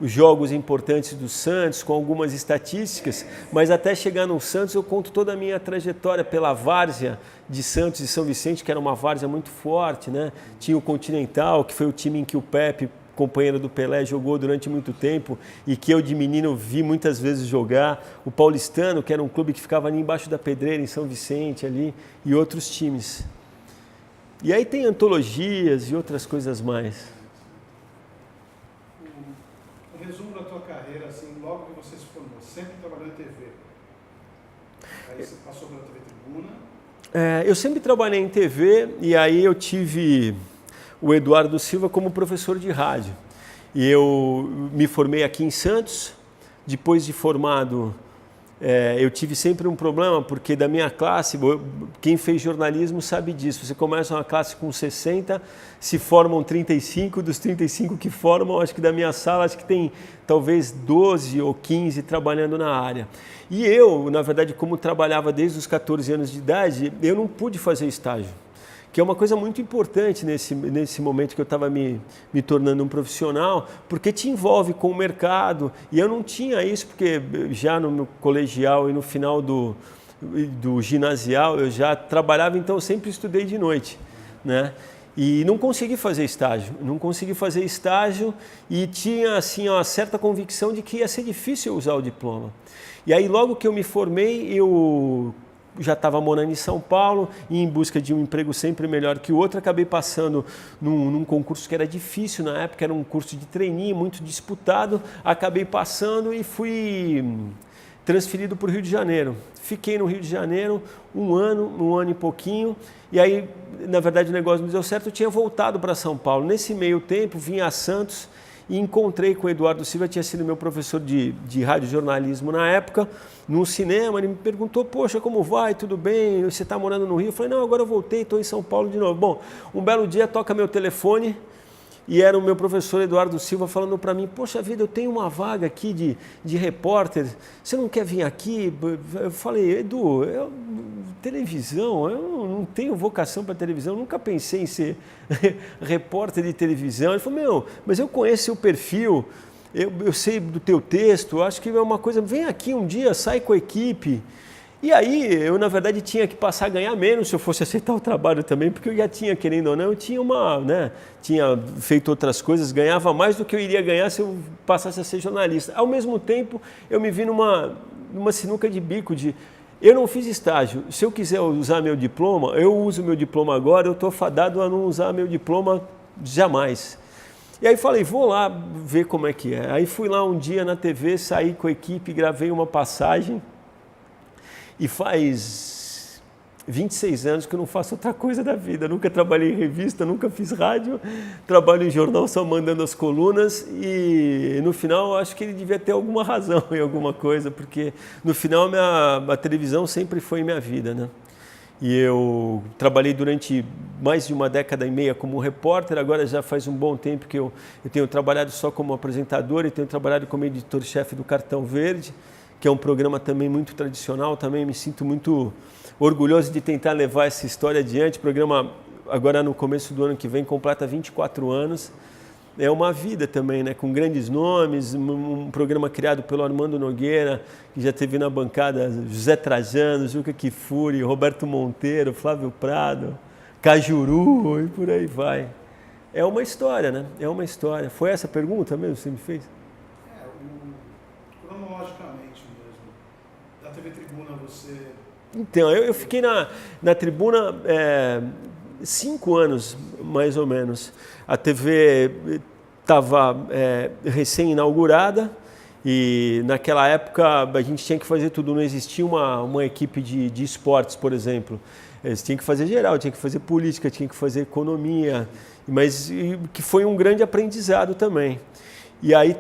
os jogos importantes do Santos, com algumas estatísticas, mas até chegar no Santos eu conto toda a minha trajetória pela várzea de Santos e São Vicente, que era uma várzea muito forte, né? Tinha o Continental, que foi o time em que o Pepe, companheiro do Pelé, jogou durante muito tempo e que eu de menino vi muitas vezes jogar, o Paulistano, que era um clube que ficava ali embaixo da Pedreira, em São Vicente, ali, e outros times. E aí tem antologias e outras coisas mais. Resumo da tua carreira, assim, logo que você se formou, sempre trabalhou em TV. Aí você passou pela TV Tribuna. Eu sempre trabalhei em TV e aí eu tive o Eduardo Silva como professor de rádio. E eu me formei aqui em Santos, depois de formado eu tive sempre um problema, porque da minha classe, quem fez jornalismo sabe disso, você começa uma classe com 60, se formam 35, dos 35 que formam, acho que da minha sala, acho que tem talvez 12 ou 15 trabalhando na área. E eu, na verdade, como trabalhava desde os 14 anos de idade, eu não pude fazer estágio, que é uma coisa muito importante nesse momento que eu estava me tornando um profissional, porque te envolve com o mercado, e eu não tinha isso, porque já no meu colegial e no final do ginasial eu já trabalhava, então eu sempre estudei de noite, né? E não consegui fazer estágio, e tinha assim uma certa convicção de que ia ser difícil usar o diploma. E aí logo que eu me formei, eu já estava morando em São Paulo e em busca de um emprego sempre melhor que o outro, acabei passando num concurso que era difícil na época, era um curso de trainee, muito disputado, acabei passando e fui transferido para o Rio de Janeiro. Fiquei no Rio de Janeiro um ano e pouquinho, e aí, na verdade, o negócio não deu certo, eu tinha voltado para São Paulo. Nesse meio tempo, vim a Santos e encontrei com o Eduardo Silva, tinha sido meu professor de radiojornalismo na época, no cinema. Ele me perguntou, poxa, como vai, tudo bem, você está morando no Rio? Eu falei, não, agora eu voltei, estou em São Paulo de novo. Bom, um belo dia toca meu telefone e era o meu professor Eduardo Silva falando para mim, poxa vida, eu tenho uma vaga aqui de repórter, você não quer vir aqui? Eu falei, Edu, televisão, eu não tenho vocação para televisão, nunca pensei em ser repórter de televisão. Ele falou, mas eu conheço seu perfil, eu sei do teu texto, acho que é uma coisa, vem aqui um dia, sai com a equipe. E aí, eu na verdade tinha que passar a ganhar menos se eu fosse aceitar o trabalho também, porque eu já tinha, querendo ou não, eu tinha tinha feito outras coisas, ganhava mais do que eu iria ganhar se eu passasse a ser jornalista. Ao mesmo tempo, eu me vi numa sinuca de bico eu não fiz estágio, se eu quiser usar meu diploma, eu uso meu diploma agora, eu estou fadado a não usar meu diploma jamais. E aí falei, vou lá ver como é que é. Aí fui lá um dia na TV, saí com a equipe, gravei uma passagem, e faz 26 anos que eu não faço outra coisa da vida. Nunca trabalhei em revista, nunca fiz rádio, trabalho em jornal só mandando as colunas, e no final acho que ele devia ter alguma razão em alguma coisa, porque no final a televisão sempre foi minha vida, né? E eu trabalhei durante mais de uma década e meia como repórter, agora já faz um bom tempo que eu tenho trabalhado só como apresentador e tenho trabalhado como editor-chefe do Cartão Verde, que é um programa também muito tradicional, também me sinto muito orgulhoso de tentar levar essa história adiante. O programa, agora no começo do ano que vem, completa 24 anos. É uma vida também, né? Com grandes nomes, um programa criado pelo Armando Nogueira, que já teve na bancada José Trajano, Juca Kfouri, Roberto Monteiro, Flávio Prado, Cajuru e por aí vai. É uma história, né? É uma história. Foi essa a pergunta mesmo que você me fez? Cronologicamente mesmo. Da TV Tribuna você... Então, eu fiquei na Tribuna 5 anos, mais ou menos. A TV estava recém-inaugurada e naquela época a gente tinha que fazer tudo, não existia uma equipe de esportes, por exemplo. Eles tinham que fazer geral, tinha que fazer política, tinha que fazer economia, mas que foi um grande aprendizado também. E aí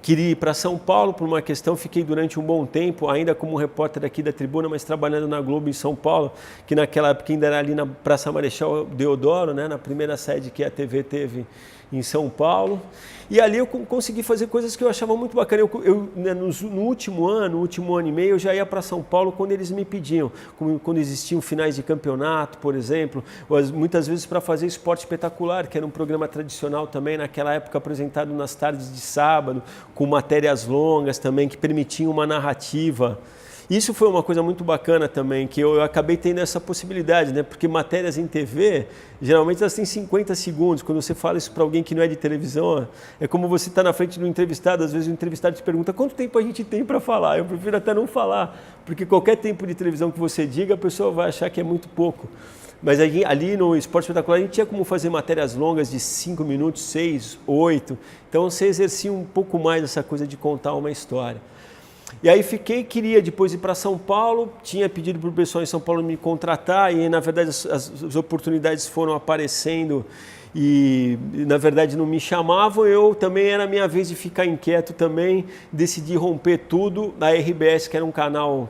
queria ir para São Paulo por uma questão, fiquei durante um bom tempo, ainda como repórter aqui da Tribuna, mas trabalhando na Globo em São Paulo, que naquela época ainda era ali na Praça Marechal Deodoro, né, na primeira sede que a TV teve em São Paulo. E ali eu consegui fazer coisas que eu achava muito bacana. No último ano e meio, eu já ia para São Paulo quando eles me pediam, quando existiam finais de campeonato, por exemplo, ou muitas vezes para fazer Esporte Espetacular, que era um programa tradicional também, naquela época apresentado nas tardes de sábado, com matérias longas também, que permitiam uma narrativa. Isso foi uma coisa muito bacana também, que eu acabei tendo essa possibilidade, né? Porque matérias em TV, geralmente elas têm 50 segundos. Quando você fala isso para alguém que não é de televisão, é como você está na frente do entrevistado, às vezes o entrevistado te pergunta quanto tempo a gente tem para falar. Eu prefiro até não falar, porque qualquer tempo de televisão que você diga, a pessoa vai achar que é muito pouco. Mas ali no Esporte Espetacular a gente tinha como fazer matérias longas de 5 minutos, 6, 8. Então você exercia um pouco mais essa coisa de contar uma história. E aí queria depois ir para São Paulo, tinha pedido para o pessoal em São Paulo me contratar e na verdade as oportunidades foram aparecendo e na verdade não me chamavam, eu também era a minha vez de ficar inquieto também, decidi romper tudo. A RBS, que era um canal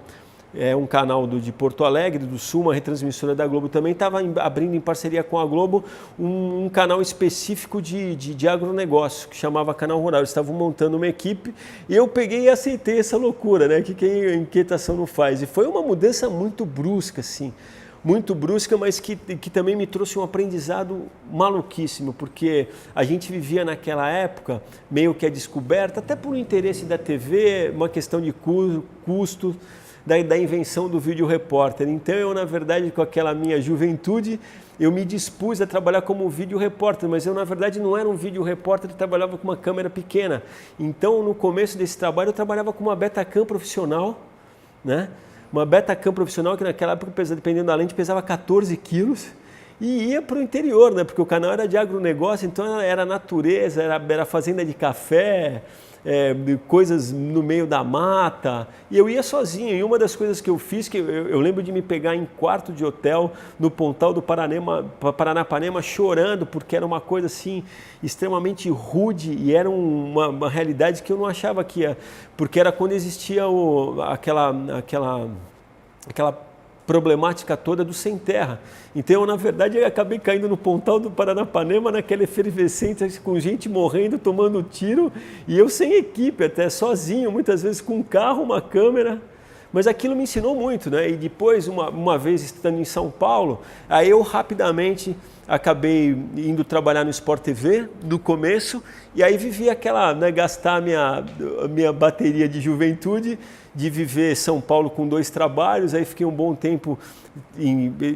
de Porto Alegre, do Sul, uma retransmissora da Globo, também estava abrindo em parceria com a Globo um canal específico de agronegócio, que chamava Canal Rural. Eles estavam montando uma equipe e eu peguei e aceitei essa loucura, né? Que a inquietação não faz. E foi uma mudança muito brusca, assim, muito brusca, mas que também me trouxe um aprendizado maluquíssimo, porque a gente vivia naquela época meio que a descoberta, até por interesse da TV, uma questão de custo, da invenção do vídeo repórter. Então eu, na verdade, com aquela minha juventude, eu me dispus a trabalhar como vídeo repórter, mas eu, na verdade, não era um vídeo repórter, eu trabalhava com uma câmera pequena. Então, no começo desse trabalho, eu trabalhava com uma Betacam profissional, né? Uma Betacam profissional que naquela época, dependendo da lente, pesava 14 quilos e ia para o interior, né? Porque o canal era de agronegócio, então era natureza, era fazenda de café, coisas no meio da mata, e eu ia sozinho. E uma das coisas que eu fiz, que eu lembro de me pegar em quarto de hotel no Pontal do Paranapanema chorando, porque era uma coisa assim extremamente rude e era uma realidade que eu não achava que ia, porque era quando existia aquela problemática toda do sem terra. Então, na verdade, eu acabei caindo no Pontal do Paranapanema, naquela efervescência, com gente morrendo, tomando tiro, e eu sem equipe, até sozinho, muitas vezes com um carro, uma câmera. Mas aquilo me ensinou muito, né? E depois, uma vez estando em São Paulo, aí eu rapidamente acabei indo trabalhar no Sport TV, no começo, e aí vivi aquela, né, gastar a minha bateria de juventude, de viver São Paulo com 2 trabalhos, aí fiquei um bom tempo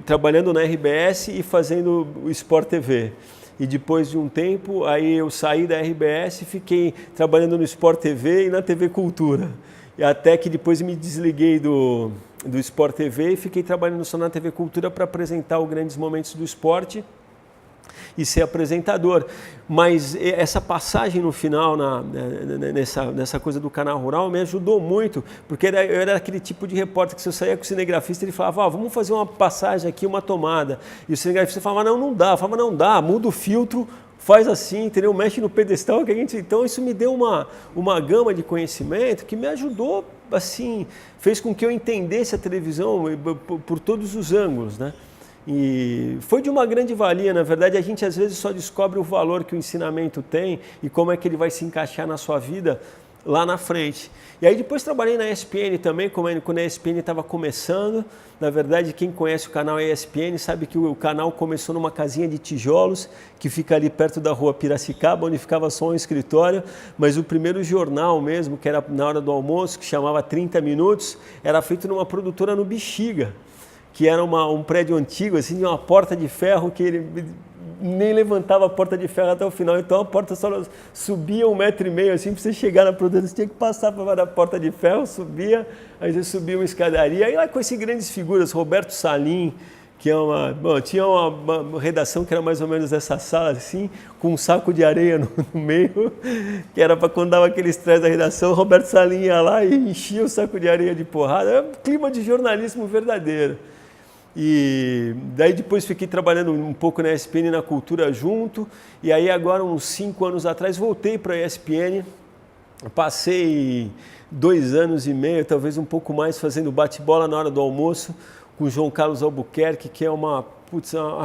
trabalhando na RBS e fazendo o Sport TV. E depois de um tempo, aí eu saí da RBS e fiquei trabalhando no Sport TV e na TV Cultura. E até que depois me desliguei do Sport TV e fiquei trabalhando só na TV Cultura para apresentar os grandes momentos do esporte e ser apresentador. Mas essa passagem no final, nessa coisa do Canal Rural, me ajudou muito, porque eu era aquele tipo de repórter que se eu saía com o cinegrafista, ele falava, vamos fazer uma passagem aqui, uma tomada. E o cinegrafista falava, não dá. Eu falava, não dá, muda o filtro, faz assim, entendeu? Mexe no pedestal que a gente... Então isso me deu uma gama de conhecimento que me ajudou, assim, fez com que eu entendesse a televisão por todos os ângulos, né? E foi de uma grande valia. Na verdade, a gente às vezes só descobre o valor que o ensinamento tem e como é que ele vai se encaixar na sua vida lá na frente. E aí depois trabalhei na ESPN também, quando a ESPN estava começando. Na verdade, quem conhece o canal ESPN sabe que o canal começou numa casinha de tijolos que fica ali perto da rua Piracicaba, onde ficava só um escritório, mas o primeiro jornal mesmo, que era na hora do almoço, que chamava 30 Minutos, era feito numa produtora no Bexiga, que era um prédio antigo, assim, de uma porta de ferro que ele nem levantava a porta de ferro até o final, então a porta só subia 1,5 metro, assim, para você chegar na produção, você tinha que passar para a porta de ferro, subia, aí você subia uma escadaria, aí lá com essas grandes figuras, Roberto Salim, que tinha uma redação que era mais ou menos essa sala, assim, com um saco de areia no meio, que era para quando dava aquele estresse da redação, o Roberto Salim ia lá e enchia o saco de areia de porrada, era um clima de jornalismo verdadeiro. E daí depois fiquei trabalhando um pouco na ESPN e na Cultura junto, e aí agora uns 5 anos atrás voltei para a ESPN, passei 2 anos e meio, talvez um pouco mais, fazendo bate-bola na hora do almoço com o João Carlos Albuquerque, que é uma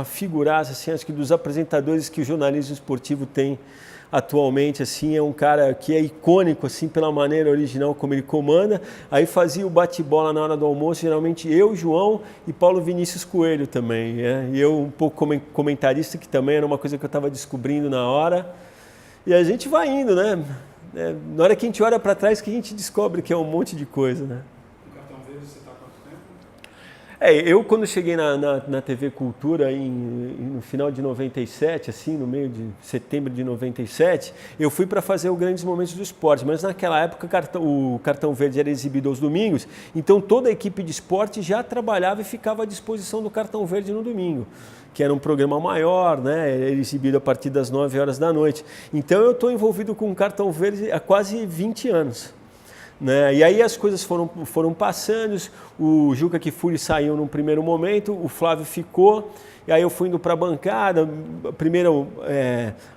figuraça, assim, acho que dos apresentadores que o jornalismo esportivo tem atualmente, assim, é um cara que é icônico, assim, pela maneira original como ele comanda. Aí fazia o bate-bola na hora do almoço, geralmente eu, João e Paulo Vinícius Coelho também, e eu um pouco como comentarista, que também era uma coisa que eu estava descobrindo na hora, e a gente vai indo, né? Na hora que a gente olha para trás que a gente descobre que é um monte de coisa, né? No Cartão Verde você está há quanto tempo? Eu quando cheguei na TV Cultura no final de 97, assim, no meio de setembro de 97, eu fui para fazer os grandes momentos do esporte, mas naquela época o Cartão Verde era exibido aos domingos, então toda a equipe de esporte já trabalhava e ficava à disposição do Cartão Verde no domingo, que era um programa maior, né, era exibido a partir das 9 horas da noite. Então eu estou envolvido com o Cartão Verde há quase 20 anos. Né? E aí as coisas foram passando, o Juca Kfouri saiu num primeiro momento, o Flávio ficou, E aí eu fui indo para a bancada, primeiro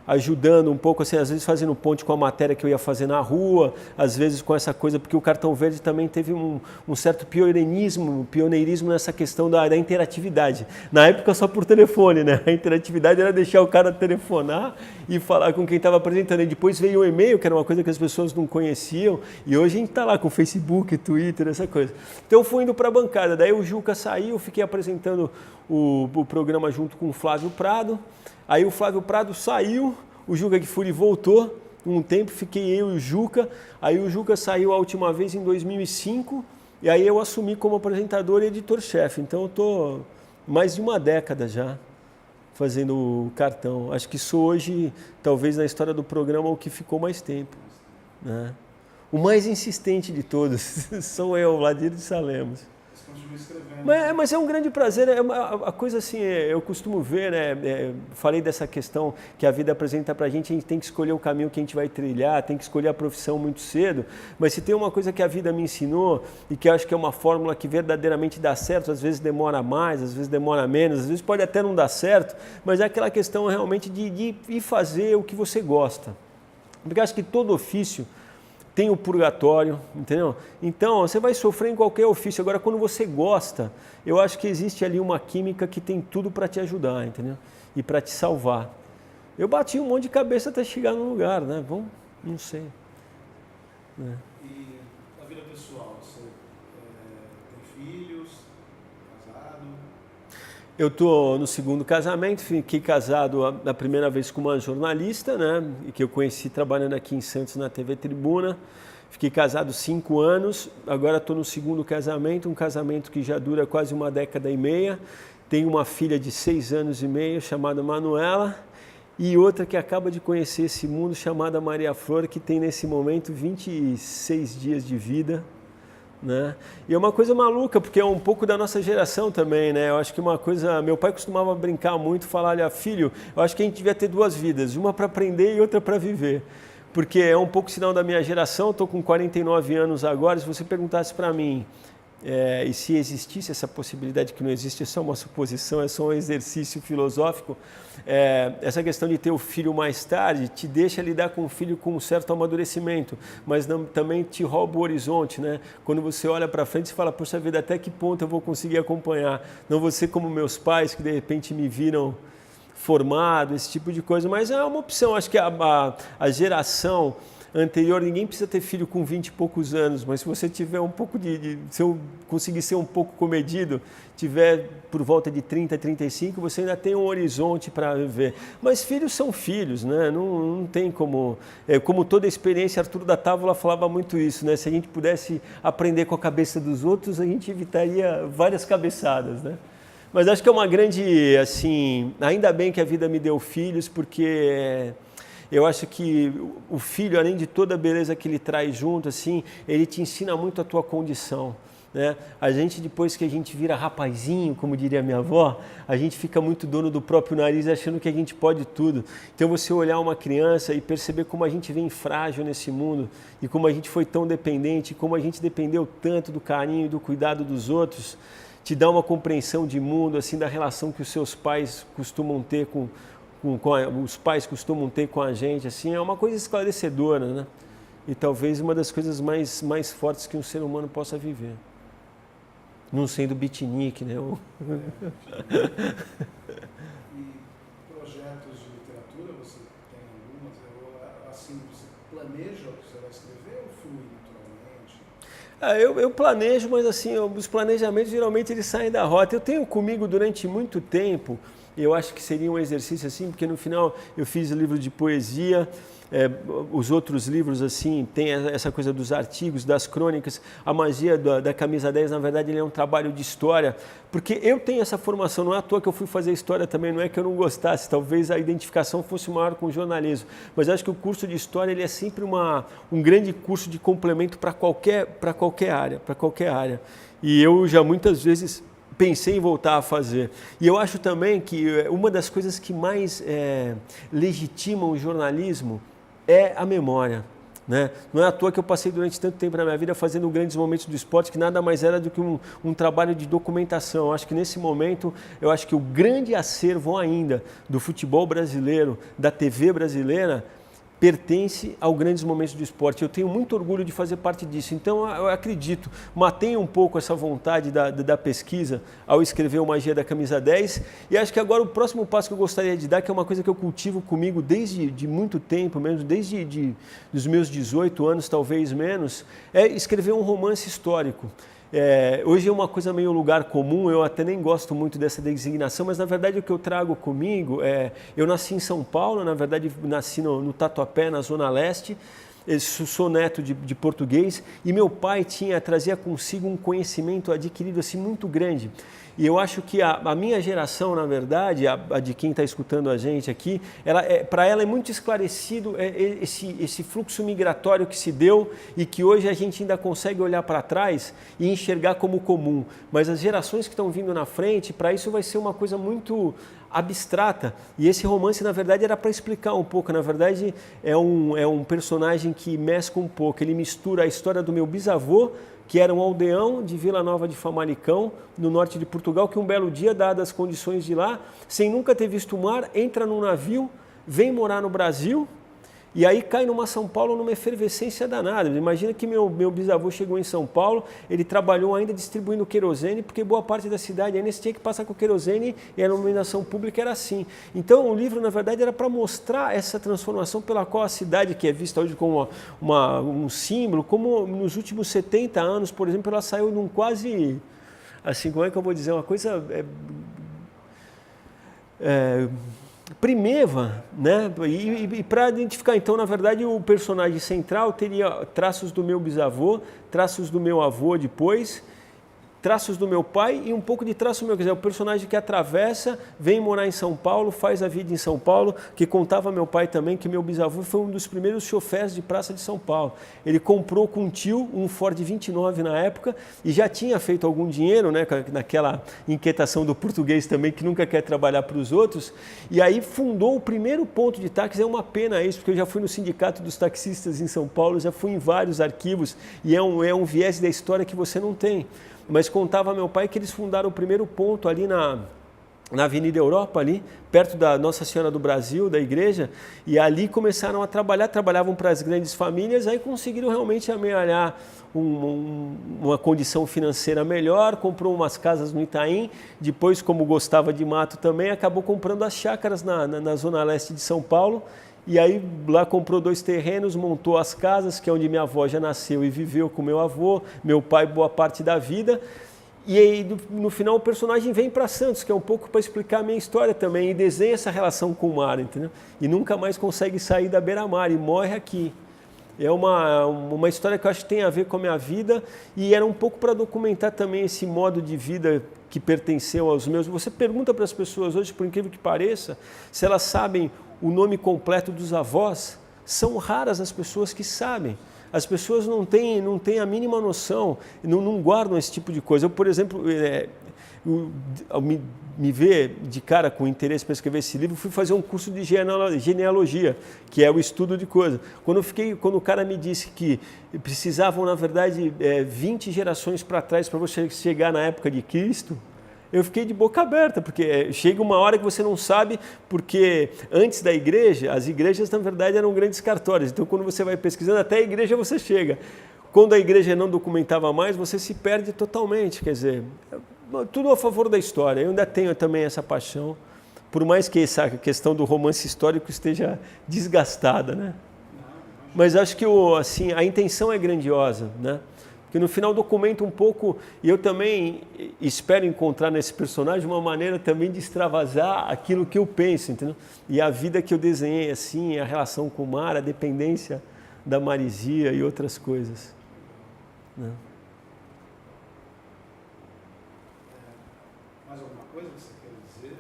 ajudando um pouco, assim, às vezes fazendo ponte com a matéria que eu ia fazer na rua, às vezes com essa coisa, porque o Cartão Verde também teve um certo pioneirismo nessa questão da interatividade. Na época só por telefone, né? A interatividade era deixar o cara telefonar e falar com quem estava apresentando. E depois veio o e-mail, que era uma coisa que as pessoas não conheciam, e hoje a gente está lá com Facebook, Twitter, essa coisa. Então eu fui indo para a bancada, daí o Juca saiu, fiquei apresentando o programa junto com o Flávio Prado. Aí o Flávio Prado saiu, o Juca Kfouri voltou, um tempo fiquei eu e o Juca, aí o Juca saiu a última vez em 2005, e aí eu assumi como apresentador e editor-chefe. Então eu estou mais de uma década já fazendo o cartão. Acho que sou hoje, talvez na história do programa, o que ficou mais tempo, né? O mais insistente de todos sou eu, Vladir de Salemos. Mas é um grande prazer, a coisa assim, eu costumo ver, né, falei dessa questão que a vida apresenta pra gente tem que escolher o caminho que a gente vai trilhar, tem que escolher a profissão muito cedo, mas se tem uma coisa que a vida me ensinou e que eu acho que é uma fórmula que verdadeiramente dá certo, às vezes demora mais, às vezes demora menos, às vezes pode até não dar certo, mas é aquela questão realmente de ir fazer o que você gosta, porque eu acho que todo ofício tem o purgatório, entendeu? Então, você vai sofrer em qualquer ofício. Agora, quando você gosta, eu acho que existe ali uma química que tem tudo para te ajudar, entendeu? E para te salvar. Eu bati um monte de cabeça até chegar no lugar, né? Bom, não sei. E a vida pessoal? Você tem filhos? Casado? Eu estou no segundo casamento, fiquei casado a primeira vez com uma jornalista, né, que eu conheci trabalhando aqui em Santos na TV Tribuna. Fiquei casado 5 anos, agora estou no segundo casamento, um casamento que já dura quase uma década e meia. Tenho uma filha de 6 anos e meio chamada Manuela e outra que acaba de conhecer esse mundo chamada Maria Flor, que tem nesse momento 26 dias de vida. Né? E é uma coisa maluca, porque é um pouco da nossa geração também, né? Eu acho que uma coisa... Meu pai costumava brincar muito, falar, olha, filho, eu acho que a gente devia ter 2 vidas, uma para aprender e outra para viver. Porque é um pouco sinal da minha geração, estou com 49 anos agora, se você perguntasse para mim, e se existisse essa possibilidade, que não existe, é só uma suposição, é só um exercício filosófico, essa questão de ter o filho mais tarde te deixa lidar com o filho com um certo amadurecimento, mas também te rouba o horizonte, né? Quando você olha para frente e fala, poxa vida, até que ponto eu vou conseguir acompanhar? Não vou ser como meus pais, que de repente me viram formado, esse tipo de coisa, mas é uma opção. Acho que a geração anterior, ninguém precisa ter filho com 20 e poucos anos, mas se você tiver um pouco se eu conseguir ser um pouco comedido, tiver por volta de 30, 35, você ainda tem um horizonte para viver. Mas filhos são filhos, né? Não tem como... como toda experiência, Arthur da Távola falava muito isso, né? Se a gente pudesse aprender com a cabeça dos outros, a gente evitaria várias cabeçadas, né? Mas acho que é uma grande, assim, ainda bem que a vida me deu filhos, porque eu acho que o filho, além de toda a beleza que ele traz junto, assim, ele te ensina muito a tua condição, né? A gente, depois que a gente vira rapazinho, como diria minha avó, a gente fica muito dono do próprio nariz, achando que a gente pode tudo. Então você olhar uma criança e perceber como a gente vem frágil nesse mundo e como a gente foi tão dependente, como a gente dependeu tanto do carinho e do cuidado dos outros, te dá uma compreensão de mundo, assim, da relação que os seus pais costumam ter os pais costumam ter com a gente, assim, é uma coisa esclarecedora, né? E talvez uma das coisas mais fortes que um ser humano possa viver. Não sendo beatnik, né? E projetos de literatura, você tem algumas? Assim, você planeja o que você vai escrever ou flui naturalmente? Eu planejo, mas assim, os planejamentos geralmente eles saem da rota. Eu tenho comigo durante muito tempo, eu acho que seria um exercício assim, porque no final eu fiz livro de poesia, os outros livros assim, tem essa coisa dos artigos, das crônicas, a magia da Camisa 10, na verdade ele é um trabalho de história, porque eu tenho essa formação, não é à toa que eu fui fazer história também, não é que eu não gostasse, talvez a identificação fosse maior com o jornalismo, mas acho que o curso de história ele é sempre um grande curso de complemento para qualquer área, e eu já muitas vezes pensei em voltar a fazer. E eu acho também que uma das coisas que mais legitimam o jornalismo é a memória. né? Não é à toa que eu passei durante tanto tempo na minha vida fazendo grandes momentos do esporte, que nada mais era do que um trabalho de documentação. Eu acho que nesse momento, eu acho que o grande acervo ainda do futebol brasileiro, da TV brasileira, pertence aos grandes momentos do esporte. Eu tenho muito orgulho de fazer parte disso. Então, eu acredito, matei um pouco essa vontade da pesquisa ao escrever o Magia da Camisa 10, e acho que agora o próximo passo que eu gostaria de dar, que é uma coisa que eu cultivo comigo desde de muito tempo, mesmo desde os meus 18 anos, talvez menos, é escrever um romance histórico. Hoje é uma coisa meio lugar comum, eu até nem gosto muito dessa designação, mas na verdade o que eu trago comigo eu nasci em São Paulo, na verdade nasci no Tatuapé, na Zona Leste. Eu sou neto de português, e meu pai trazia consigo um conhecimento adquirido assim muito grande. E eu acho que a minha geração, na verdade, a de quem está escutando a gente aqui, para ela é muito esclarecido esse fluxo migratório que se deu e que hoje a gente ainda consegue olhar para trás e enxergar como comum. Mas as gerações que estão vindo na frente, para isso vai ser uma coisa muito abstrata, e esse romance na verdade era para explicar um pouco. Na verdade é um personagem que mescla um pouco, ele mistura a história do meu bisavô, que era um aldeão de Vila Nova de Famalicão, no norte de Portugal, que um belo dia, dadas as condições de lá, sem nunca ter visto o mar, entra num navio, vem morar no Brasil, e aí cai numa São Paulo numa efervescência danada. Imagina que meu bisavô chegou em São Paulo, ele trabalhou ainda distribuindo querosene, porque boa parte da cidade ainda tinha que passar com querosene, e a iluminação pública era assim. Então o livro, na verdade, era para mostrar essa transformação pela qual a cidade, que é vista hoje como um símbolo, como nos últimos 70 anos, por exemplo, ela saiu num quase, assim, como é que eu vou dizer, uma coisa primeva, né? E para identificar, então, na verdade, o personagem central teria traços do meu bisavô, traços do meu avô depois, traços do meu pai e um pouco de traço meu. Quer dizer, o personagem que atravessa, vem morar em São Paulo, faz a vida em São Paulo, que contava meu pai também, que meu bisavô foi um dos primeiros chofés de praça de São Paulo. Ele comprou com um tio um Ford 29 na época e já tinha feito algum dinheiro, né, naquela inquietação do português também, que nunca quer trabalhar para os outros, e aí fundou o primeiro ponto de táxi. É uma pena isso, porque eu já fui no Sindicato dos Taxistas em São Paulo, já fui em vários arquivos, e é um viés da história que você não tem. Mas contava meu pai que eles fundaram o primeiro ponto ali na Avenida Europa, ali, perto da Nossa Senhora do Brasil, da igreja, e ali começaram a trabalhar, trabalhavam para as grandes famílias, aí conseguiram realmente amealhar uma condição financeira melhor, comprou umas casas no Itaim, depois, como gostava de mato também, acabou comprando as chácaras na Zona Leste de São Paulo, e aí lá comprou 2 terrenos, montou as casas, que é onde minha avó já nasceu e viveu com meu avô, meu pai boa parte da vida. E aí no final o personagem vem para Santos, que é um pouco para explicar a minha história também, e desenha essa relação com o mar, entendeu? E nunca mais consegue sair da beira-mar e morre aqui. É uma história que eu acho que tem a ver com a minha vida, e era um pouco para documentar também esse modo de vida que pertenceu aos meus. Você pergunta para as pessoas hoje, por incrível que pareça, se elas sabem o nome completo dos avós, são raras as pessoas que sabem. As pessoas não têm a mínima noção, não guardam esse tipo de coisa. Eu, por exemplo, me ver de cara com interesse para escrever esse livro, fui fazer um curso de genealogia, que é o estudo de coisas. Quando o cara me disse que precisavam, na verdade, 20 gerações para trás para você chegar na época de Cristo, eu fiquei de boca aberta, porque chega uma hora que você não sabe, porque antes da igreja, as igrejas na verdade eram grandes cartórios, então quando você vai pesquisando, até a igreja você chega. Quando a igreja não documentava mais, você se perde totalmente, quer dizer, tudo a favor da história. Eu ainda tenho também essa paixão, por mais que essa questão do romance histórico esteja desgastada, né? Mas acho que assim, a intenção é grandiosa, né? Que no final documenta um pouco, e eu também espero encontrar nesse personagem uma maneira também de extravasar aquilo que eu penso, entendeu? E a vida que eu desenhei, assim, a relação com o mar, a dependência da maresia e outras coisas, né? Mais alguma coisa que você quer dizer?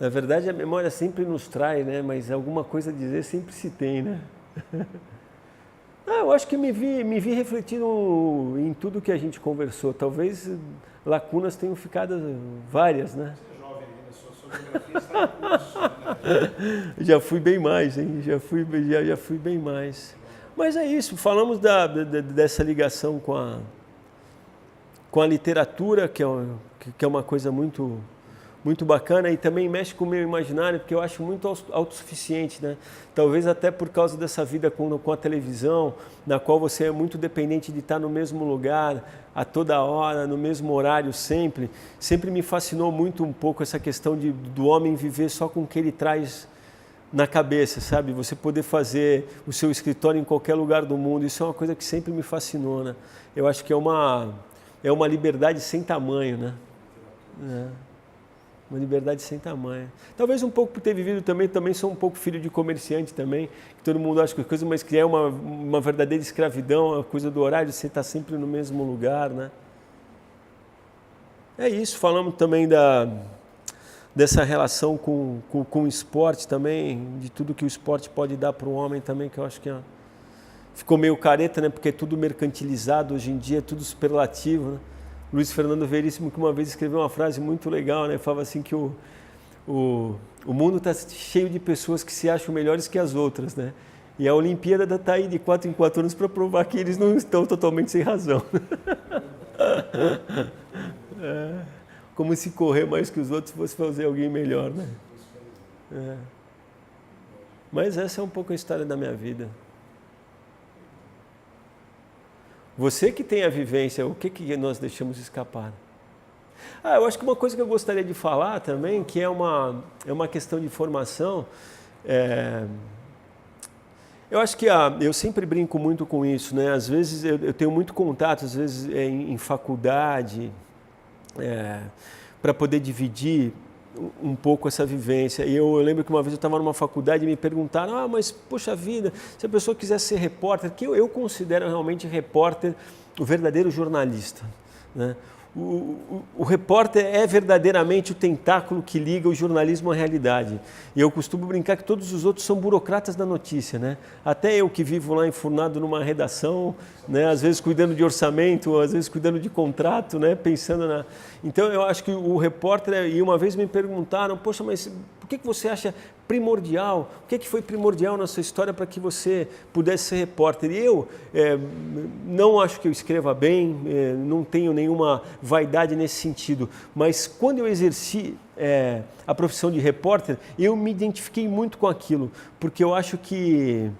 Na verdade, a memória sempre nos trai, né? Mas alguma coisa a dizer sempre se tem, né? Eu acho que me vi refletindo em tudo que a gente conversou. Talvez lacunas tenham ficado várias, né? Você é jovem ainda, sua geografia está em curso, né? Já fui bem mais, hein? Já fui bem mais. Mas é isso, falamos dessa ligação com a literatura, que é uma coisa muito, muito bacana, e também mexe com o meu imaginário, porque eu acho muito autossuficiente, né? Talvez até por causa dessa vida com a televisão, na qual você é muito dependente de estar no mesmo lugar, a toda hora, no mesmo horário sempre. Sempre me fascinou muito um pouco essa questão do homem viver só com o que ele traz na cabeça, sabe? Você poder fazer o seu escritório em qualquer lugar do mundo, isso é uma coisa que sempre me fascinou, né? Eu acho que é uma liberdade sem tamanho, né? Uma liberdade sem tamanho. Talvez um pouco por ter vivido também sou um pouco filho de comerciante também, que todo mundo acha que coisa, mas que é uma verdadeira escravidão, a coisa do horário, você estar sempre no mesmo lugar, né? É isso, falamos também dessa relação com o esporte também, de tudo que o esporte pode dar para o homem também, que eu acho que ficou meio careta, né? Porque é tudo mercantilizado hoje em dia, é tudo superlativo, né? Luiz Fernando Veríssimo, que uma vez escreveu uma frase muito legal, né? Falava assim que o mundo está cheio de pessoas que se acham melhores que as outras, né? E a Olimpíada está aí de 4 em 4 anos para provar que eles não estão totalmente sem razão. Como se correr mais que os outros fosse fazer alguém melhor, né? Mas essa é um pouco a história da minha vida. Você que tem a vivência, o que nós deixamos escapar? Eu acho que uma coisa que eu gostaria de falar também, que é uma questão de formação, eu acho que eu sempre brinco muito com isso, né? Às vezes eu tenho muito contato, às vezes em faculdade, para poder dividir um pouco essa vivência. E eu lembro que uma vez eu estava numa faculdade e me perguntaram, mas poxa vida, se a pessoa quiser ser repórter, que eu considero realmente repórter o verdadeiro jornalista, né? O repórter é verdadeiramente o tentáculo que liga o jornalismo à realidade. E eu costumo brincar que todos os outros são burocratas da notícia, né? Até eu que vivo lá enfurnado numa redação, né? Às vezes cuidando de orçamento, às vezes cuidando de contrato, né? Pensando na... Então eu acho que o repórter, e uma vez me perguntaram, poxa, mas por que você acha primordial? O que foi primordial na sua história para que você pudesse ser repórter? E eu não acho que eu escreva bem, não tenho nenhuma vaidade nesse sentido, mas quando eu exerci a profissão de repórter, eu me identifiquei muito com aquilo, porque eu acho que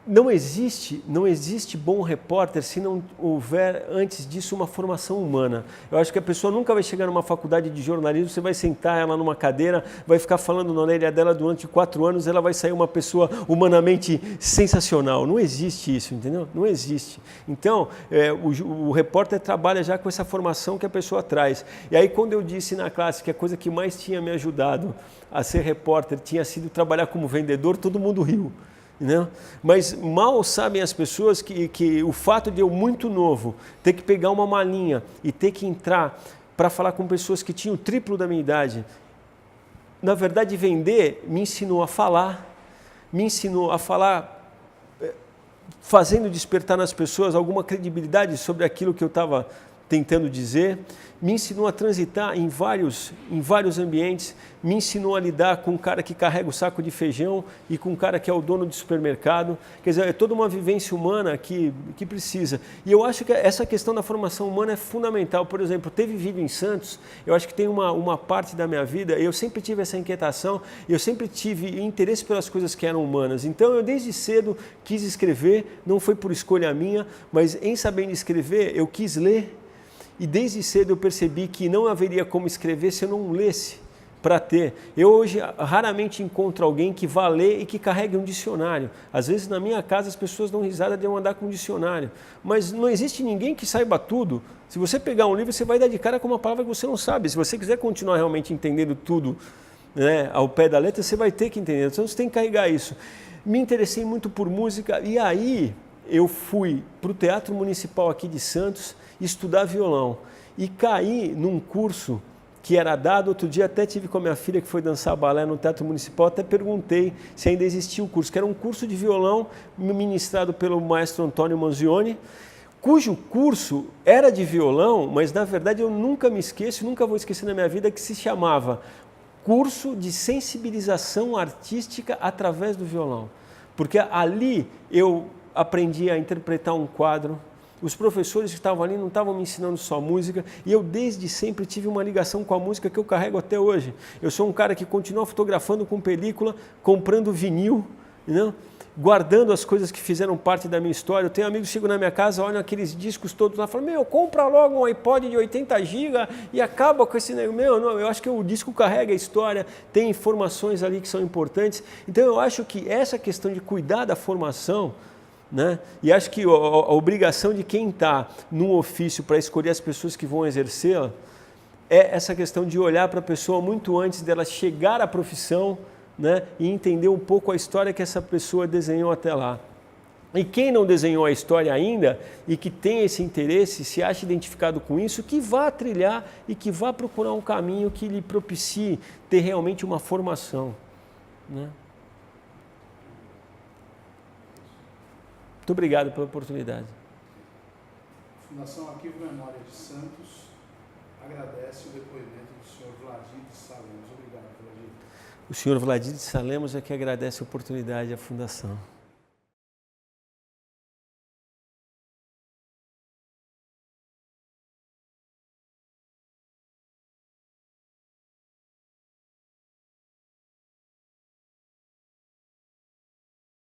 não existe bom repórter se não houver antes disso uma formação humana. Eu acho que a pessoa nunca vai chegar numa faculdade de jornalismo, você vai sentar ela numa cadeira, vai ficar falando na orelha dela durante 4 anos, ela vai sair uma pessoa humanamente sensacional. Não existe isso, entendeu? Não existe. Então, o repórter trabalha já com essa formação que a pessoa traz. E aí, quando eu disse na classe que a coisa que mais tinha me ajudado a ser repórter tinha sido trabalhar como vendedor, todo mundo riu. Não? Mas mal sabem as pessoas que o fato de eu muito novo ter que pegar uma malinha e ter que entrar para falar com pessoas que tinham o triplo da minha idade, na verdade vender me ensinou a falar fazendo despertar nas pessoas alguma credibilidade sobre aquilo que eu estava tentando dizer, me ensinou a transitar em vários ambientes, me ensinou a lidar com um cara que carrega o saco de feijão e com um cara que é o dono de supermercado. Quer dizer, é toda uma vivência humana que precisa. E eu acho que essa questão da formação humana é fundamental. Por exemplo, ter vivido em Santos, eu acho que tem uma parte da minha vida, eu sempre tive essa inquietação, eu sempre tive interesse pelas coisas que eram humanas. Então, eu desde cedo quis escrever, não foi por escolha minha, mas em sabendo escrever, eu quis ler. E desde cedo eu percebi que não haveria como escrever se eu não lesse para ter. Eu hoje raramente encontro alguém que vá ler e que carregue um dicionário. Às vezes na minha casa as pessoas dão risada de eu andar com um dicionário. Mas não existe ninguém que saiba tudo. Se você pegar um livro, você vai dar de cara com uma palavra que você não sabe. Se você quiser continuar realmente entendendo tudo, né, ao pé da letra, você vai ter que entender. Então você tem que carregar isso. Me interessei muito por música e aí eu fui para o Teatro Municipal aqui de Santos estudar violão e caí num curso que era dado. Outro dia até tive com a minha filha que foi dançar balé no Teatro Municipal, até perguntei se ainda existia o curso, que era um curso de violão ministrado pelo maestro Antônio Manzioni, cujo curso era de violão, mas na verdade eu nunca me esqueço, nunca vou esquecer na minha vida, que se chamava Curso de Sensibilização Artística através do Violão. Porque ali eu aprendi a interpretar um quadro, os professores que estavam ali não estavam me ensinando só música, e eu desde sempre tive uma ligação com a música que eu carrego até hoje. Eu sou um cara que continua fotografando com película, comprando vinil, né? Guardando as coisas que fizeram parte da minha história. Eu tenho amigos que chegam na minha casa, olham aqueles discos todos lá e falam, meu, compra logo um iPod de 80 GB e acaba com esse negócio. Meu, não, eu acho que o disco carrega a história, tem informações ali que são importantes. Então eu acho que essa questão de cuidar da formação, né? E acho que a obrigação de quem está num ofício para escolher as pessoas que vão exercê-la é essa questão de olhar para a pessoa muito antes dela chegar à profissão, né? E entender um pouco a história que essa pessoa desenhou até lá. E quem não desenhou a história ainda e que tem esse interesse, se acha identificado com isso, que vá trilhar e que vá procurar um caminho que lhe propicie ter realmente uma formação, né? Muito obrigado pela oportunidade. A Fundação Arquivo Memória de Santos agradece o depoimento do senhor Vladir de Salemos. Obrigado, Vladir. O senhor Vladir de Salemos é que agradece a oportunidade à Fundação.